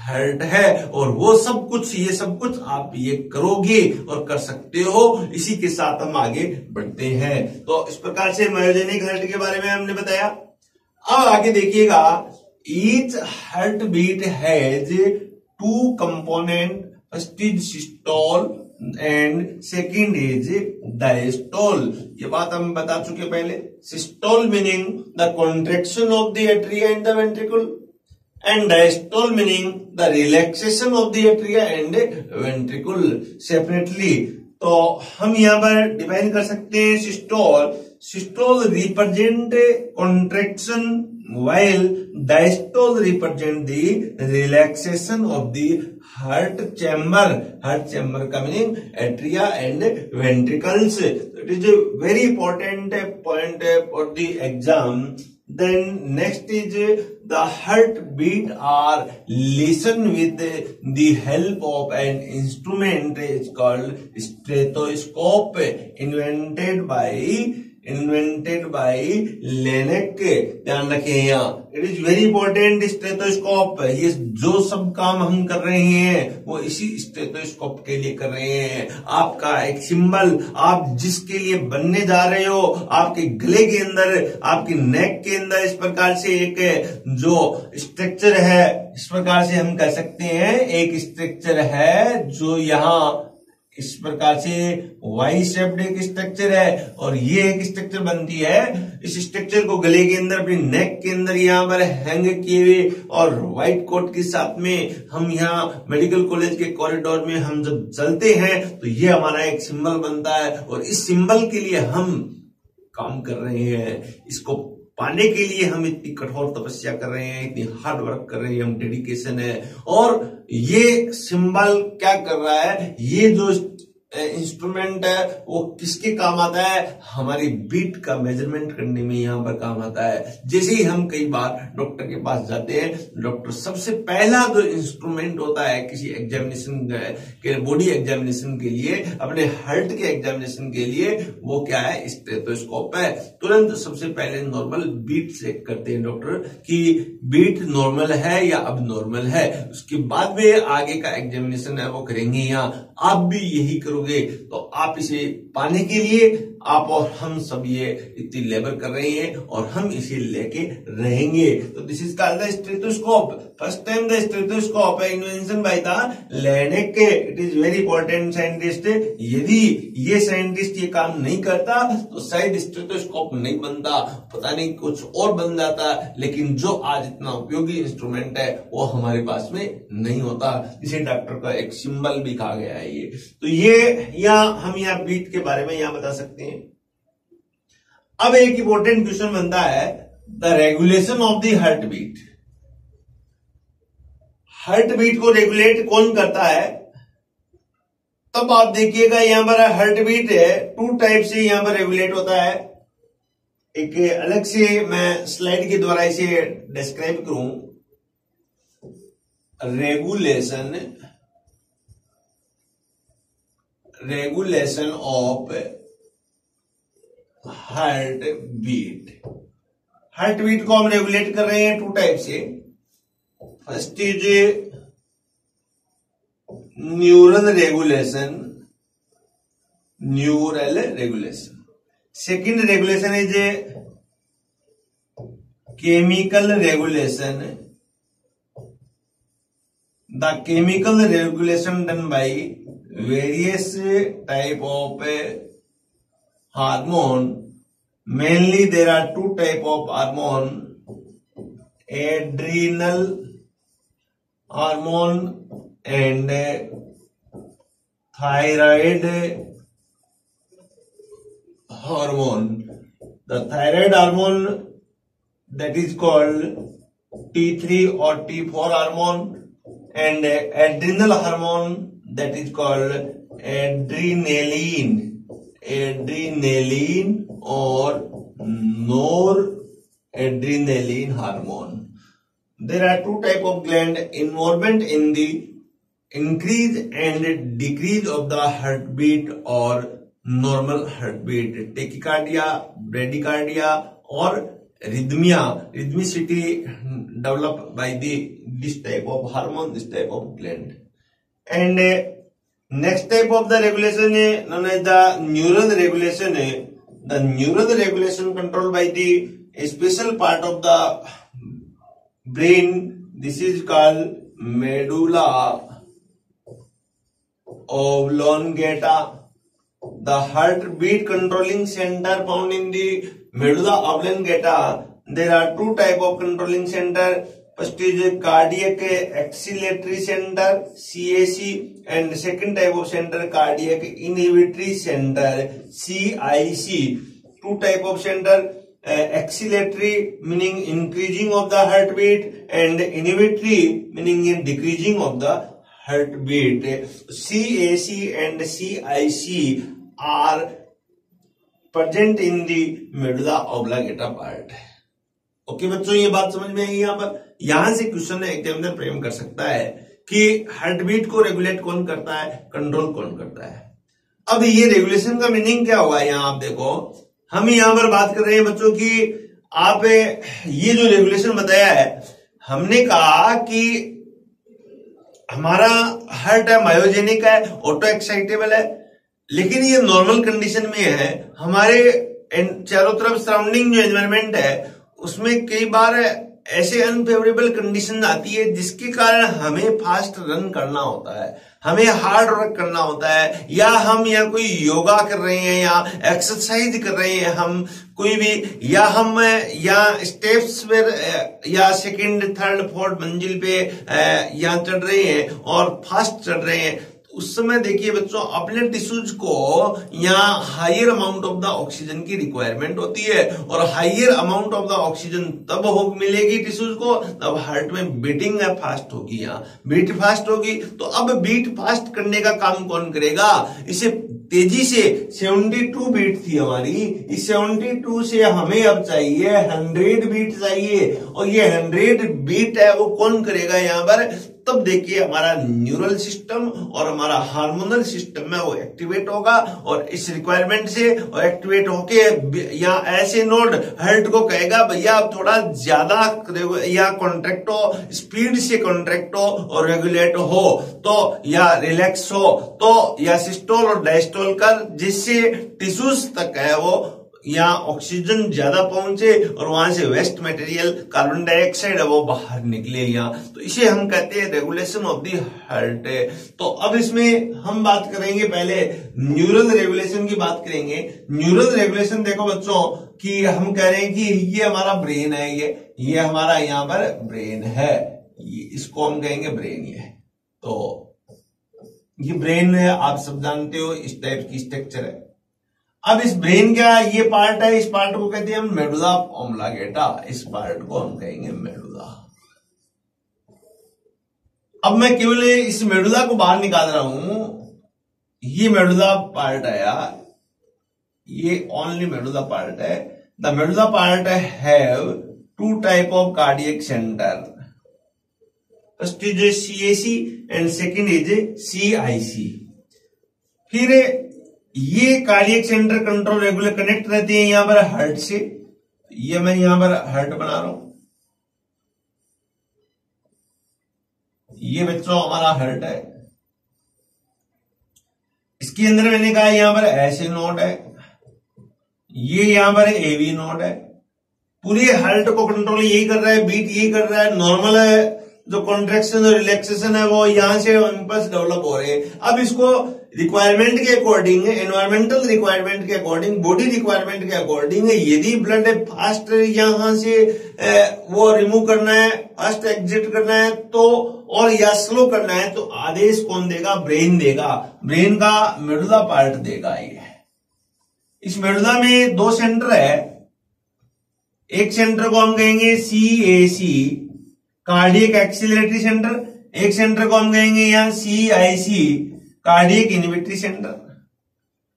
हार्ट है। और वो सब कुछ, ये सब कुछ आप ये करोगे और कर सकते हो। इसी के साथ हम आगे बढ़ते हैं। तो इस प्रकार से मायोजेनिक हार्ट के बारे में हमने बताया। अब आगे देखिएगा, each heart beat has two component, first is systole and second is diastole. ये बात हम बता चुके पहले। Systole meaning the contraction of the atria and the ventricle, and diastole meaning the relaxation of the atria and ventricle separately। तो हम यहाँ पर डिफाइन कर सकते हैं systole. Systole represent contraction while diastole represent the relaxation of the heart chamber। heart chamber का meaning atria and ventricles। It is a very important point for the exam। Then next is the heartbeat are listened with the help of an instrument is called stethoscope, invented by invented by Laennec. ध्यान रखें यहाँ, it is very important stethoscope. ये जो सब काम हम कर रहे हैं वो इसी स्टेथोस्कोप के लिए कर रहे हैं। आपका एक सिंबल आप जिसके लिए बनने जा रहे हो, आपके गले के अंदर, आपकी नेक के अंदर इस प्रकार से एक जो स्ट्रक्चर है, इस प्रकार से हम कह सकते हैं एक स्ट्रक्चर है जो यहाँ इस प्रकार से वाई शेप्ड एक स्ट्रक्चर है, और ये एक स्ट्रक्चर बनती है। इस स्ट्रक्चर को गले के अंदर, अपनी नेक के अंदर यहाँ पर हैंग किए हुए और व्हाइट कोट के साथ में हम यहाँ मेडिकल कॉलेज के कॉरिडोर में हम जब चलते हैं तो ये हमारा एक सिंबल बनता है, और इस सिंबल के लिए हम काम कर रहे हैं। इसको पाने के लिए हम इतनी कठोर तपस्या कर रहे हैं, इतनी हार्ड वर्क कर रहे हैं, हम डेडिकेशन है। और ये सिंबल क्या कर रहा है, ये जो इंस्ट्रूमेंट है वो किसके काम आता है, हमारी बीट का मेजरमेंट करने में यहां पर काम आता है। जैसे ही हम कई बार डॉक्टर के पास जाते हैं, डॉक्टर सबसे पहला जो इंस्ट्रूमेंट होता है किसी एग्जामिनेशन के, बॉडी एग्जामिनेशन के लिए, अपने हार्ट के एग्जामिनेशन के लिए, वो क्या है, स्टेथोस्कोप है। तुरंत सबसे पहले नॉर्मल बीट चेक करते हैं डॉक्टर कि बीट नॉर्मल है या अब नॉर्मल है। उसके बाद में आगे का एग्जामिनेशन है वो करेंगे। यहाँ आप भी यही करोगे, तो आप इसे पाने के लिए आप और हम सब ये इतनी लेबर कर रहे हैं और हम इसे लेके रहेंगे। तो this is called the stethoscope. First time the stethoscope invention by the Laennec. It is very important scientist. यदि ये साइंटिस्ट ये काम नहीं करता तो शायद स्टेथोस्कोप नहीं बनता, पता नहीं कुछ और बन जाता, लेकिन जो आज इतना उपयोगी इंस्ट्रूमेंट है वो हमारे पास में नहीं होता। इसे डॉक्टर का एक सिंबल भी कहा गया है ये। तो ये हम यहाँ बीट के बारे में यहाँ बता सकते हैं। अब एक इंपॉर्टेंट क्वेश्चन बनता है, the regulation of the heart beat. Heart beat को रेगुलेट कौन करता है? तब आप देखिएगा यहां पर हार्ट बीट है, टू टाइप से यहां पर रेगुलेट होता है। एक अलग से मैं स्लाइड के द्वारा इसे डिस्क्राइब करूं। Regulation of heart beat. Heart beat को हम रेगुलेट कर रहे हैं टू टाइप से। First is neural regulation, second regulation is chemical regulation. The chemical regulation done by various type of hormone. Mainly there are two type of hormone, adrenal hormone and thyroid hormone. The thyroid hormone that is called T3 or T4 hormone, and adrenal hormone that is called adrenaline or noradrenaline hormone. There are two type of gland involvement in the increase and decrease of the heartbeat or normal heartbeat, tachycardia, bradycardia or rhythmicity developed by this type of hormone, this type of gland. And next type of the regulation is known as the neural regulation. The neural regulation controlled by the special part of the brain. This is called medulla oblongata. The heartbeat controlling center found in the medulla oblongata. There are two type of controlling center. First is cardiac acceleratory center, CAC, and second type of center cardiac inhibitory center, CIC. Two type of center, acceleratory meaning increasing of the heartbeat and inhibitory meaning decreasing of the heartbeat. CAC and CIC are present in the medulla oblongata part. Okay बच्चों, ये बात समझ में आई। यहां से क्वेश्चन एग्जामिनर प्रेम कर सकता है कि हार्टबीट को रेगुलेट कौन करता है, कंट्रोल कौन करता है। अब ये रेगुलेशन का मीनिंग क्या हुआ, यहाँ आप देखो, हम यहां पर बात कर रहे हैं बच्चों की, आप ये जो रेगुलेशन बताया है, हमने कहा कि हमारा हार्ट है मायोजेनिक है, ऑटो एक्साइटेबल है, लेकिन ये नॉर्मल कंडीशन में है। हमारे चारों तरफ सराउंडिंग जो एनवायरमेंट है उसमें कई बार ऐसे अनफेवरेबल कंडीशन आती है जिसके कारण हमें फास्ट रन करना होता है, हमें हार्ड वर्क करना होता है, या हम या कोई योगा कर रहे हैं या एक्सरसाइज कर रहे हैं, हम कोई भी, या हम या स्टेप्स पर या सेकंड थर्ड फोर्थ मंजिल पे या चढ़ रहे हैं और फास्ट चढ़ रहे हैं, उस समय देखिए बच्चों अपने टिश्यूज को यहाँ higher amount of the oxygen की रिक्वायरमेंट होती है, और higher amount of the oxygen तब मिलेगी टिश्यूज को तब हार्ट में बीटिंग फास्ट होगी, यहाँ बीट फास्ट होगी। तो अब बीट फास्ट करने का काम कौन करेगा? इसे तेजी से 72 बीट थी हमारी, इस 72 से हमें अब चाहिए 100 बीट चाहिए, और ये 100 बीट है वो कौन करेगा यहाँ पर? तब देखिए हमारा न्यूरल सिस्टम और हमारा हार्मोनल सिस्टम में वो एक्टिवेट होगा, और इस रिक्वायरमेंट से और एक्टिवेट होके या ऐसे नोड हार्ट को कहेगा भैया थोड़ा ज्यादा या कॉन्ट्रैक्ट हो, स्पीड से कॉन्ट्रैक्ट हो और रेगुलेट हो तो, या रिलैक्स हो तो, या सिस्टोल और डायस्टोल कर, जिससे टिश्यूज तक है वो या ऑक्सीजन ज्यादा पहुंचे और वहां से वेस्ट मटेरियल कार्बन डाइऑक्साइड है वो बाहर निकले यहाँ। तो इसे हम कहते हैं रेगुलेशन ऑफ द हार्ट। तो अब इसमें हम बात करेंगे, पहले न्यूरल रेगुलेशन की बात करेंगे। न्यूरल रेगुलेशन देखो बच्चों कि हम कह रहे हैं कि ये हमारा ब्रेन है, ये हमारा यहाँ पर ब्रेन है, इसको हम कहेंगे ब्रेन। ये तो ये ब्रेन है, आप सब जानते हो इस टाइप की स्ट्रक्चर है। अब इस ब्रेन का ये पार्ट है, इस पार्ट को कहते हैं हम मेडुला ऑब्लांगेटा, इस पार्ट को हम कहेंगे मेडुला। अब मैं केवल इस मेडुला को बाहर निकाल रहा हूं, ये मेडुला पार्ट आया, ये ओनली मेडुला पार्ट है। The medulla part have 2 type of cardiac centre, first is CAC and second is CIC। फिर ये cardiac centre control regular connect रहते हैं यहां पर हार्ट से। ये मैं यहां पर हार्ट बना रहा हूं, ये बच्चों हमारा हार्ट है। इसके अंदर मैंने कहा यहां पर ऐसे नोड है, ये यहां पर AV नोड है। पूरे हार्ट को कंट्रोल यही कर रहा है, बीट यही कर रहा है, नॉर्मल है, जो कॉन्ट्रैक्शन और रिलैक्सेशन है वो यहां से इंपल्स डेवलप हो रहे हैं। अब इसको रिक्वायरमेंट के अकॉर्डिंग, एनवायरमेंटल रिक्वायरमेंट के अकॉर्डिंग, बॉडी रिक्वायरमेंट के अकॉर्डिंग, यदि ब्लड फास्ट यहां से वो रिमूव करना है, फास्ट एग्जिट करना है तो, और या स्लो करना है तो आदेश कौन देगा? ब्रेन देगा, ब्रेन का मेडुला पार्ट देगा। ये इस मेडुला में 2 सेंटर है, एक सेंटर को हम कहेंगे CAC कार्डियक एक्सीलरेटरी सेंटर, एक सेंटर को हम कहेंगे यहाँ CIC कार्डियक इनहिबिटरी सेंटर।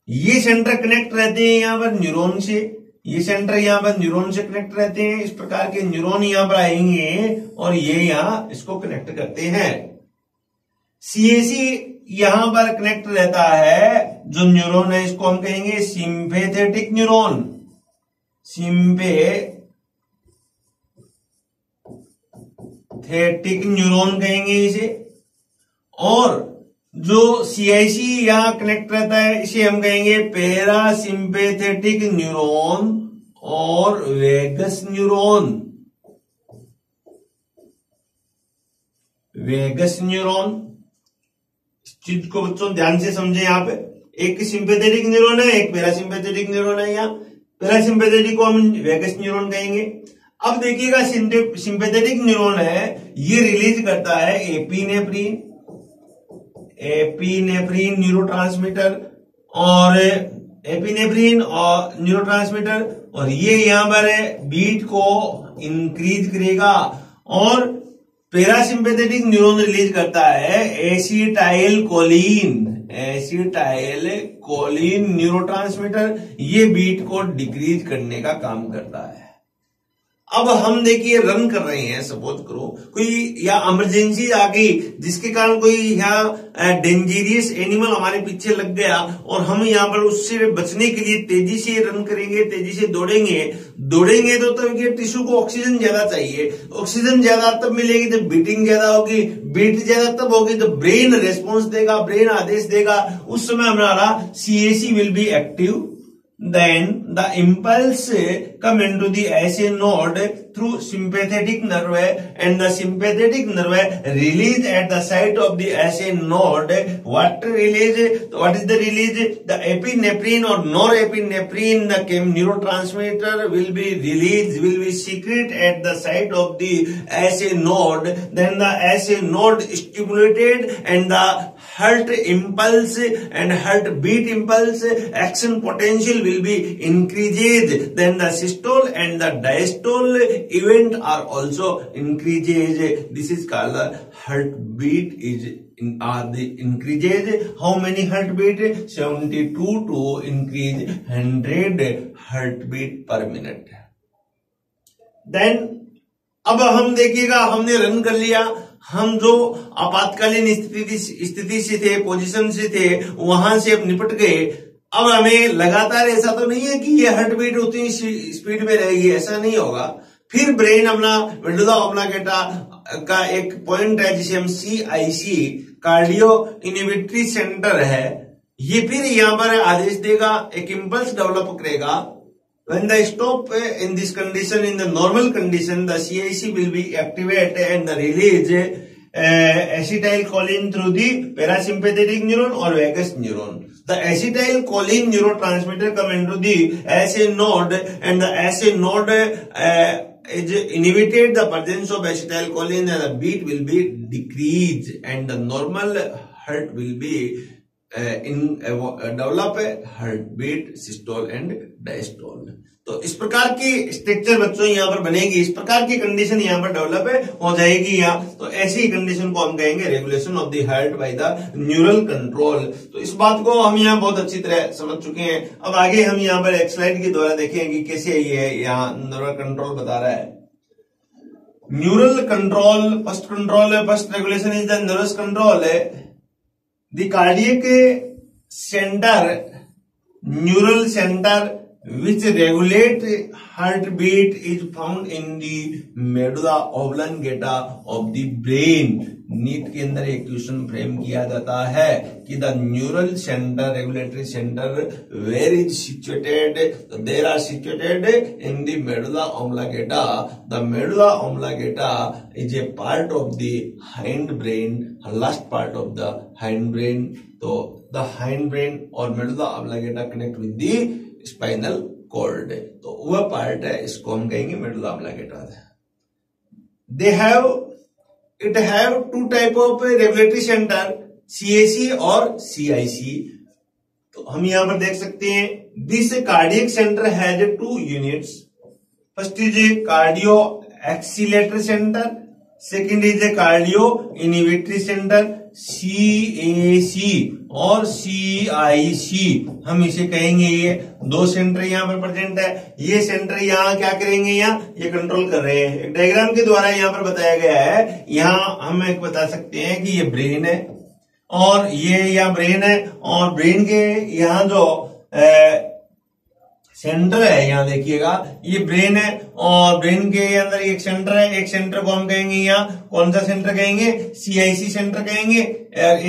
ये सेंटर कनेक्ट रहते हैं यहाँ पर न्यूरॉन से, ये सेंटर यहाँ पर न्यूरॉन से कनेक्ट रहते हैं। इस प्रकार के न्यूरॉन यहाँ पर आएंगे और ये यहाँ इसको कनेक्ट करते हैं। CAC यहां पर कनेक्ट रहता है, जो न्यूरॉन है इसको हम कहेंगे सिंपैथेटिक न्यूरॉन, सिंपैथेटिक न्यूरॉन कहेंगे इसे। और जो CIC यहां कनेक्ट रहता है इसे हम कहेंगे पैरासिम्पैथेटिक न्यूरॉन और वेगस न्यूरॉन। वेगस न्यूरॉन, इस चीज को बच्चों ध्यान से समझे। यहां पे एक सिंपैथेटिक न्यूरॉन है, एक पैरासिम्पैथेटिक न्यूरॉन है। यहाँ पैरासिम्पैथेटिक को हम वेगस न्यूरॉन कहेंगे। अब देखिएगा सिंपैथेटिक न्यूरॉन है, ये रिलीज करता है एपिनेफ्रिन न्यूरोट्रांसमीटर और एपिनेफ्रिन और न्यूरोट्रांसमीटर, और ये यहां पर बीट को इंक्रीज करेगा। और पैरासिम्पैथेटिक न्यूरॉन रिलीज करता है एसिटाइल कोलिन न्यूरोट्रांसमीटर, ये बीट को डिक्रीज करने का काम करता है। अब हम देखिए रन कर रहे हैं, सपोज करो कोई या इमरजेंसी आ गई जिसके कारण कोई यहाँ डेंजरियस एनिमल हमारे पीछे लग गया और हम यहाँ पर उससे बचने के लिए तेजी से रन करेंगे, तेजी से दौड़ेंगे तो तब ये टिश्यू को ऑक्सीजन ज्यादा चाहिए। ऑक्सीजन ज्यादा तब मिलेगी जब बीटिंग ज्यादा होगी, बीट ज्यादा तब होगी तो ब्रेन रेस्पॉन्स देगा, ब्रेन आदेश देगा, उस समय हमारा CAC will be active. Then the impulse come into the SA node through sympathetic nerve and the sympathetic nerve release at the site of the SA node. What is the release? The epinephrine or norepinephrine, the neurotransmitter will be released, will be secreted at the site of the SA node. Then the SA node stimulated and the heart impulse and heartbeat impulse action potential will be increased. Then the systole and the diastole event are also increases. This is called the heartbeat are the increases. How many heartbeat? 72 to increase 100 heartbeat per minute. Then अब हम देखिएगा, हमने रन कर लिया, हम जो आपातकालीन स्थिति से थे, पोजीशन से थे, वहां से अब निपट गए। अब हमें लगातार ऐसा तो नहीं है कि ये हार्ट बीट उतनी स्पीड में रहेगी, ऐसा नहीं होगा। फिर ब्रेन अपना मेडुला ऑब्लांगेटा का एक पॉइंट है जिसे हम CIC कार्डियो इनहिबिटरी सेंटर है, ये फिर यहां पर आदेश देगा, एक इंपल्स डेवलप करेगा। When the stop in this condition, in the normal condition, the CIC will be activated and the release acetylcholine through the parasympathetic neuron or vagus neuron. The acetylcholine neurotransmitter come into the SA node and the SA node is inhibited the presence of acetylcholine and the beat will be decreased and the normal heart will be develop heart beat, systole and diastole. तो इस प्रकार की स्ट्रक्चर बच्चों यहाँ पर बनेगी, इस प्रकार की कंडीशन यहाँ पर डेवलप हो जाएगी यहाँ। तो ऐसी कंडीशन को हम कहेंगे regulation of the heart by the neural control. तो इस बात को हम यहाँ बहुत अच्छी तरह समझ चुके हैं। अब आगे हम यहाँ पर एक स्लाइड के द्वारा देखेंगे कैसे ये यहाँ न्यूरल कंट्रोल बता रहा है। Neural control, first regulation is the nervous control है। The cardiac center, neural center which regulate heartbeat is found in the medulla oblongata of the brain. NEET के अंदर एक क्वेश्चन फ्रेम किया जाता है कि the neural centre, regulatory centre where is situated, there are situated in the medulla oblongata. The medulla oblongata is a part of the hind brain, last part of the hind brain. तो द हाइंड ब्रेन और medulla oblongata connect with the spinal cord, तो वह पार्ट है, इसको हम कहेंगे medulla oblongata. It have two type of regulatory center, CAC और CIC। तो हम यहां पर देख सकते हैं this cardiac center has two units. First is a cardio accelerator center, second is a cardio inhibitory center, CAC और CIC हम इसे कहेंगे। ये दो सेंटर यहाँ पर प्रेजेंट है। ये सेंटर यहाँ क्या करेंगे, यहाँ ये कंट्रोल कर रहे हैं। एक डायग्राम के द्वारा यहाँ पर बताया गया है। यहाँ हम एक बता सकते हैं कि ये ब्रेन है और ये यहाँ ब्रेन है और ब्रेन के यहाँ जो सेंटर है, यहाँ देखिएगा ये ब्रेन है और ब्रेन के अंदर एक सेंटर है। एक सेंटर को हम कहेंगे यहाँ कौन सा सेंटर कहेंगे, CIC सेंटर कहेंगे।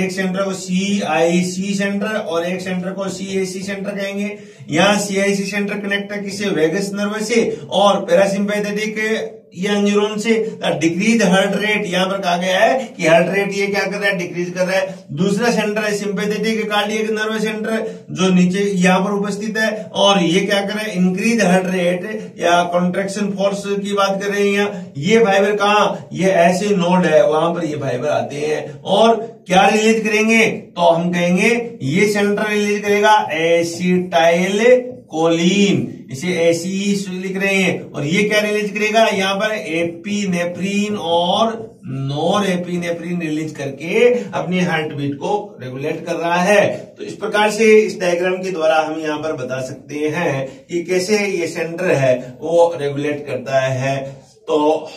एक सेंटर को CIC सेंटर और एक सेंटर को CAC सेंटर कहेंगे। यहाँ CIC सेंटर कनेक्ट है किससे, वेगस नर्व से और पैरासिम्पैथेटिक या न्यूरॉन से। डिक्रीज हार्ट रेट, यहाँ पर कहा गया है कि हार्ट रेट ये क्या कर रहा है, डिक्रीज कर रहा है। दूसरा सेंटर है सिंपैथेटिक कार्डियक नर्व सेंटर जो नीचे यहाँ पर उपस्थित है और ये क्या कर रहा है, इंक्रीज हार्ट रेट या कॉन्ट्रैक्शन फोर्स की बात कर रहे हैं। ये फाइबर कहाँ, ये ऐसे नोड है वहां पर ये फाइबर आते हैं और क्या रिलीज करेंगे, तो हम कहेंगे ये सेंटर रिलीज करेगा एसिटाइल कोलिन, इसे एसी लिख रहे हैं। और ये क्या रिलीज करेगा, यहाँ पर एपिनेफ्रिन और नॉर एपिनेफ्रिन रिलीज करके अपनी हार्ट बीट को रेगुलेट कर रहा है। तो इस प्रकार से इस डायग्राम के द्वारा हम यहाँ पर बता सकते हैं कि कैसे ये सेंटर है वो रेगुलेट करता है। तो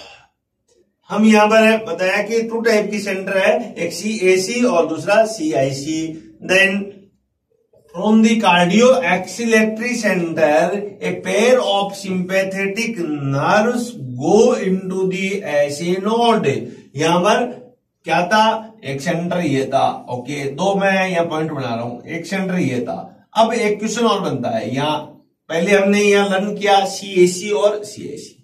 हम यहाँ पर बताया कि 2 टाइप की सेंटर है, एक CAC और दूसरा CIC। Then from the cardio acceleratory center a pair of sympathetic nerves go into the S A node. यहां पर क्या था, एक सेंटर ये था, ओके, 2 मैं यहाँ पॉइंट बना रहा हूं, एक सेंटर ये था। अब एक क्वेश्चन और बनता है, यहाँ पहले हमने यहाँ लर्न किया CAC और CIC।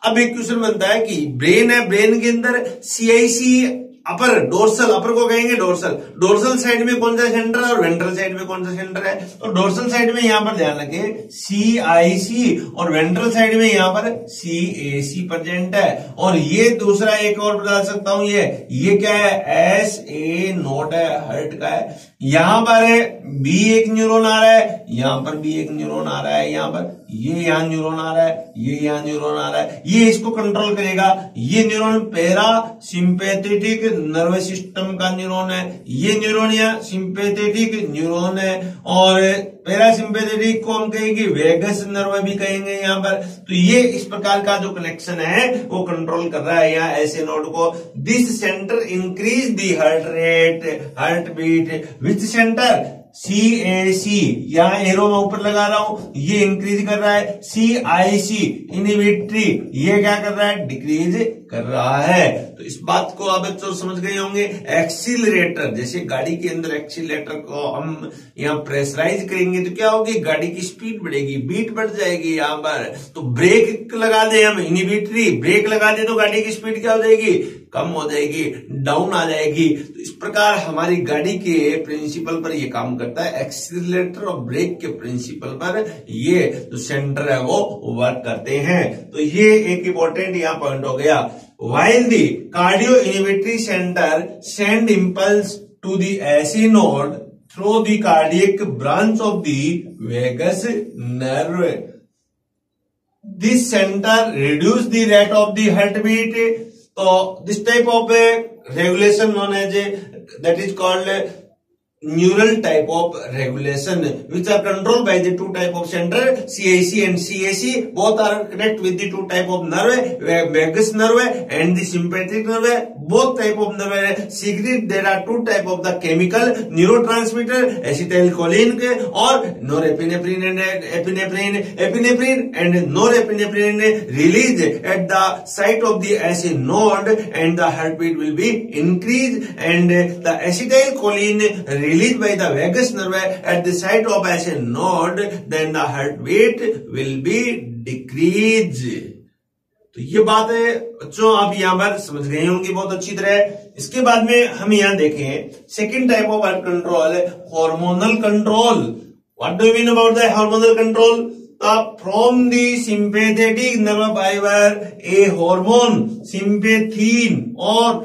अब एक क्वेश्चन बनता है कि ब्रेन है, ब्रेन के अंदर CIC अपर, डोर्सल, अपर को कहेंगे डोर्सल, डोर्सल साइड में कौन सा सेंटर है और वेंट्रल साइड में कौन सा सेंटर है। तो डोर्सल साइड में यहां पर ध्यान रखें CIC और वेंट्रल साइड में यहां पर CAC प्रेजेंट है। और ये दूसरा एक और बता सकता हूं, ये क्या है, SA नोड है, हार्ट का है। यहां पर B एक न्यूरॉन आ रहा है, यहां पर भी एक न्यूरॉन आ रहा है, यहां पर ये यहाँ न्यूरॉन आ रहा है, ये यहाँ न्यूरॉन आ रहा है, ये इसको कंट्रोल करेगा। ये neuron para sympathetic nervous system का न्यूरॉन है, ये न्यूरॉन या सिंपैथेटिक न्यूरॉन है। और पैरासिम्पैथेटिक को हम कहेंगे वेगस नर्व भी कहेंगे यहाँ पर। तो ये इस प्रकार का जो कनेक्शन है वो कंट्रोल कर रहा है यहाँ ऐसे नोड को। This centre increase the heart rate, heart beat, which centre CAC, यहाँ एरो में ऊपर लगा रहा हूं, ये इंक्रीज कर रहा है। CIC इनहिबिटरी, ये क्या कर रहा है, डिक्रीज कर रहा है। तो इस बात को आप बच्चों समझ गए होंगे। एक्सीलरेटर, जैसे गाड़ी के अंदर एक्सीलरेटर को हम यहाँ प्रेशराइज करेंगे तो क्या होगी, गाड़ी की स्पीड बढ़ेगी, बीट बढ़ जाएगी यहाँ पर। तो ब्रेक लगा दे हम, इनहिबिटरी ब्रेक लगा दे तो गाड़ी की स्पीड क्या हो जाएगी, कम हो जाएगी, डाउन आ जाएगी। तो इस प्रकार हमारी गाड़ी के प्रिंसिपल पर ये काम करता है, एक्सीलरेटर और ब्रेक के प्रिंसिपल पर ये जो सेंटर है वो वर्क करते हैं। तो ये एक इंपॉर्टेंट यहाँ पॉइंट हो गया। While the cardio inhibitory center send impulse to the AC node through the cardiac branch of the vagus nerve, this center reduce the rate of the heartbeat. So this type of regulation known as that is called neural type of regulation, which are controlled by the 2 type of center, CIC and CAC. Both are connect with the 2 type of nerve, vagus nerve and the sympathetic nerve. Both type of nerve secret, there are 2 type of the chemical neurotransmitter, acetylcholine और norepinephrine and epinephrine. Epinephrine and norepinephrine release at the site of the AC node and the heartbeat will be increased, and the acetylcholine released by the vagus nerve at the site of AC node, then the heartbeat will be decreased. तो ये बात है बच्चों आप यहाँ पर समझ गए होंगे बहुत अच्छी तरह। इसके बाद में हम यहाँ देखें second type of heart control है hormonal control. What do you mean about the hormonal control? From the sympathetic nerve fibre a hormone sympathin और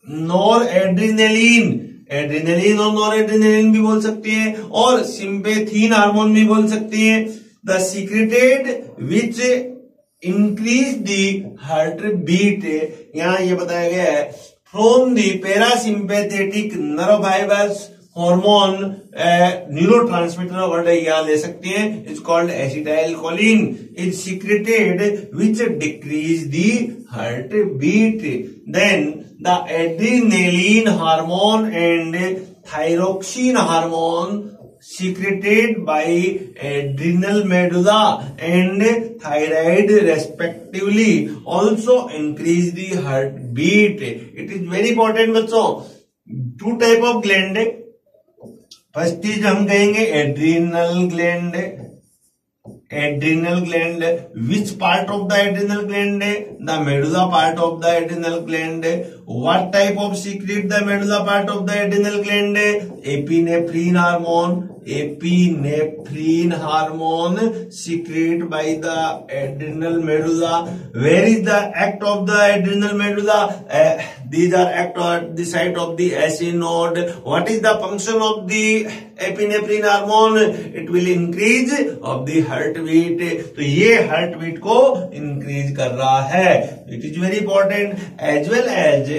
नॉर एड्रेनलिन, एड्रेनलिन और नॉर एड्रेनलिन भी बोल सकते हैं और सिंपैथीन हार्मोन भी बोल सकते हैं। The secreted which increase the heart beat, यहां ये बताया गया है from the parasympathetic nerve fibres hormone neurotransmitter word यहां ले सकते हैं, is called acetylcholine, is secreted which decrease the heart beat. Then the adrenaline hormone and thyroxine hormone secreted by adrenal medulla and thyroid respectively also increase the heartbeat. It is very important बच्चों। 2 type of gland, फर्स्ट चीज हम कहेंगे adrenal gland. Adrenal gland, which part of the adrenal gland? The medulla part of the adrenal gland. What type of secret the medulla part of the adrenal gland? Epinephrine hormone, epinephrine hormone secreted by the adrenal medulla. Where is the act of the adrenal medulla? These are act at the site of the AC node. What is the function of the epinephrine hormone? It will increase of the heartbeat. तो ये heartbeat को increase कर रहा है. It is very important. As well as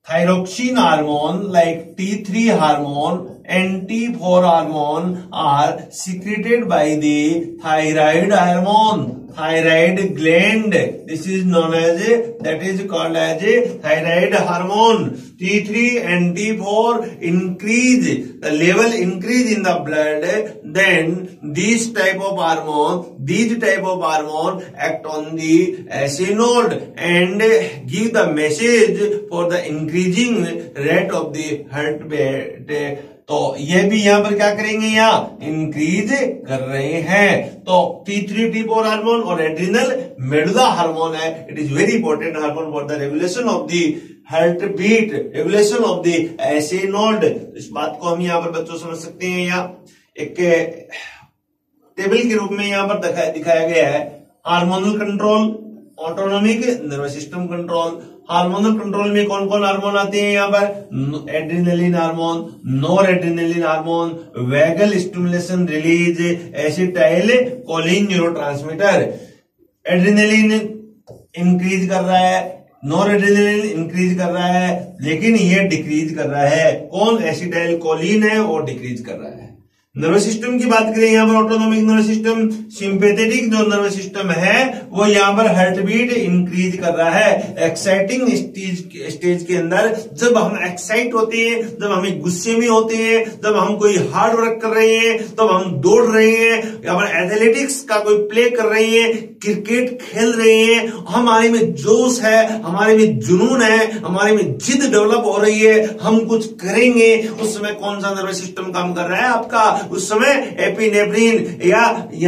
thyroxine hormone like T3 hormone and T4 hormone are secreted by the thyroid hormone. Thyroid gland. This is known as that is called as thyroid hormone. T3 and T4 increase the level increase in the blood. Then these type of hormone act on the AC node and give the message for the increasing rate of the heartbeat. तो ये भी यहाँ पर क्या करेंगे, यहाँ इंक्रीज कर रहे हैं. तो T3 T4 हार्मोन और एड्रिनल मेडुला हार्मोन है. It is very important hormone for the regulation of the heart beat, regulation of the AC node. इस बात को हम यहाँ पर बच्चों समझ सकते हैं. यहाँ एक टेबल के रूप में यहाँ पर दिखाया गया है. Hormonal control, autonomic nervous system control. Hormonal control में कौन कौन हार्मोन आते हैं यहाँ पर? Adrenaline hormone, nor adrenaline hormone, vagal stimulation release, acetyl choline neurotransmitter. Adrenaline increase कर रहा है, नोर एड्रेनलिन इंक्रीज कर रहा है, लेकिन ये डिक्रीज कर रहा है. कौन? एसिटाइल कोलिन है और डिक्रीज कर रहा है. नर्वस सिस्टम की बात करें यहाँ पर ऑटोनोमिक नर्वस सिस्टम, सिंपैथेटिक जो नर्वस सिस्टम है वो यहाँ पर हार्ट बीट इंक्रीज कर रहा है. एक्साइटिंग स्टेज के अंदर जब हम एक्साइट होते हैं, जब हमें गुस्से में होते हैं, जब हम कोई हार्ड वर्क कर रहे हैं, तब हम दौड़ रहे हैं, यहाँ पर एथलेटिक्स का कोई प्ले कर रहे हैं, क्रिकेट खेल रहे हैं, हमारे में जोश है, हमारे में जुनून है, हमारे में जिद डेवलप हो रही है, हम कुछ करेंगे. उस समय कौन सा नर्वस सिस्टम काम कर रहा है आपका? उस समय एपिनेफ्रिन या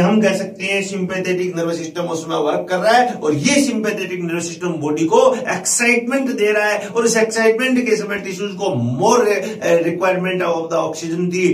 हम कह सकते हैं सिंपैथेटिक नर्वस सिस्टम उस समय वर्क कर रहा है. और ये सिंपैथेटिक नर्वस सिस्टम बॉडी को एक्साइटमेंट दे रहा है. और इस एक्साइटमेंट के समय टिश्यूज को more requirement of the oxygen थी.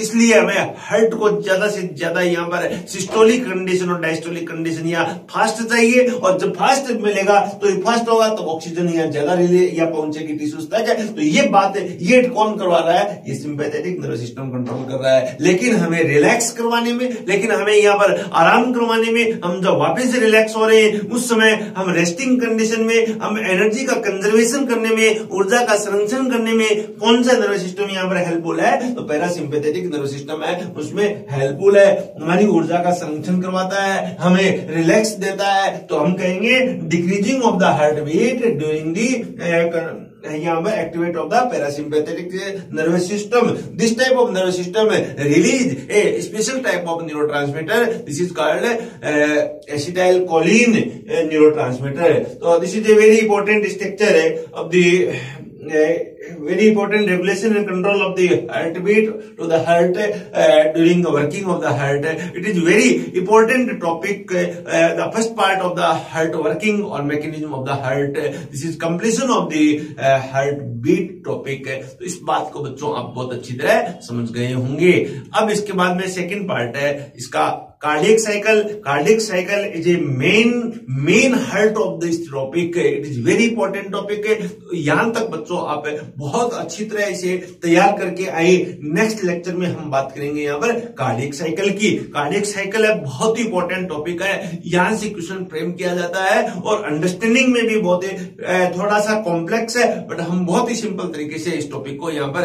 इसलिए हमें हार्ट को ज्यादा से ज्यादा यहाँ पर सिस्टोलिक कंडीशन और डायस्टोलिक कंडीशन या फास्ट चाहिए. और जब फास्ट मिलेगा तो फास्ट होगा तो ऑक्सीजन यहाँ ज्यादा या पहुंचेगी टिश्यूज तक. तो ये बात ये कौन करवा रहा है? ये सिंपैथेटिक नर्वस सिस्टम कंट्रोल कर रहा है. लेकिन हमें रिलैक्स करवाने में, लेकिन हमें यहाँ पर आराम करवाने में, हम जब वापस से रिलैक्स हो रहे हैं उस समय हम रेस्टिंग कंडीशन में, हम एनर्जी का कंजर्वेशन करने में, ऊर्जा का संरक्षण करने में कौन सा नर्वस सिस्टम यहाँ पर हेल्पफुल है? तो पैरासिम्पैथेटिक नर्वस सिस्टम है, उसमें हेल्पफुल है. हमारी ऊर्जा का संरक्षण करवाता है, हमें रिलैक्स देता है. तो हम कहेंगे decreasing of the heart beat during the यहाँ पर activate of the parasympathetic nervous system. This type of nervous system release a special type of neurotransmitter. This is called acetyl choline neurotransmitter. तो this is a very important structure of the very important regulation and control of the heartbeat to the heart during the working of the heart. It is very important topic. The first part of the heart working or mechanism of the heart. This is completion of the heartbeat topic. तो इस बात को बच्चों आप बहुत अच्छी तरह समझ गए होंगे. अब इसके बाद में सेकंड पार्ट है इसका cardiac cycle. Cardiac cycle is a main heart of this topic. It is very important topic. यहां तक बच्चों आप बहुत अच्छी तरह इसे तैयार करके आए. नेक्स्ट लेक्चर में हम बात करेंगे यहाँ पर कार्डियक साइकिल की. कार्डियक साइकिल है बहुत ही इंपॉर्टेंट टॉपिक है. यहां से क्वेश्चन फ्रेम किया जाता है और अंडरस्टैंडिंग में भी बहुत थोड़ा सा कॉम्प्लेक्स है, बट हम बहुत ही सिंपल तरीके से इस टॉपिक को यहाँ पर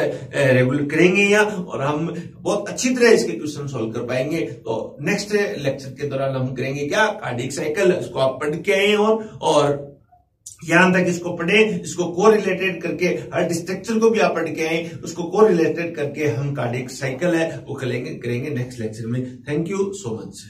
रेगुलर करेंगे यहाँ, और हम बहुत अच्छी तरह इसके क्वेश्चन सोल्व कर पाएंगे. तो नेक्स्ट लेक्चर के दौरान हम करेंगे क्या? Cardiac cycle. इसको आप पढ़ के आए और यहां तक इसको पढ़े, इसको को रिलेटेड करके हर स्ट्रक्चर को भी आप पढ़ के आए, उसको को रिलेटेड करके हम कार्डियक साइकिल है वो करेंगे नेक्स्ट लेक्चर में. Thank you so much.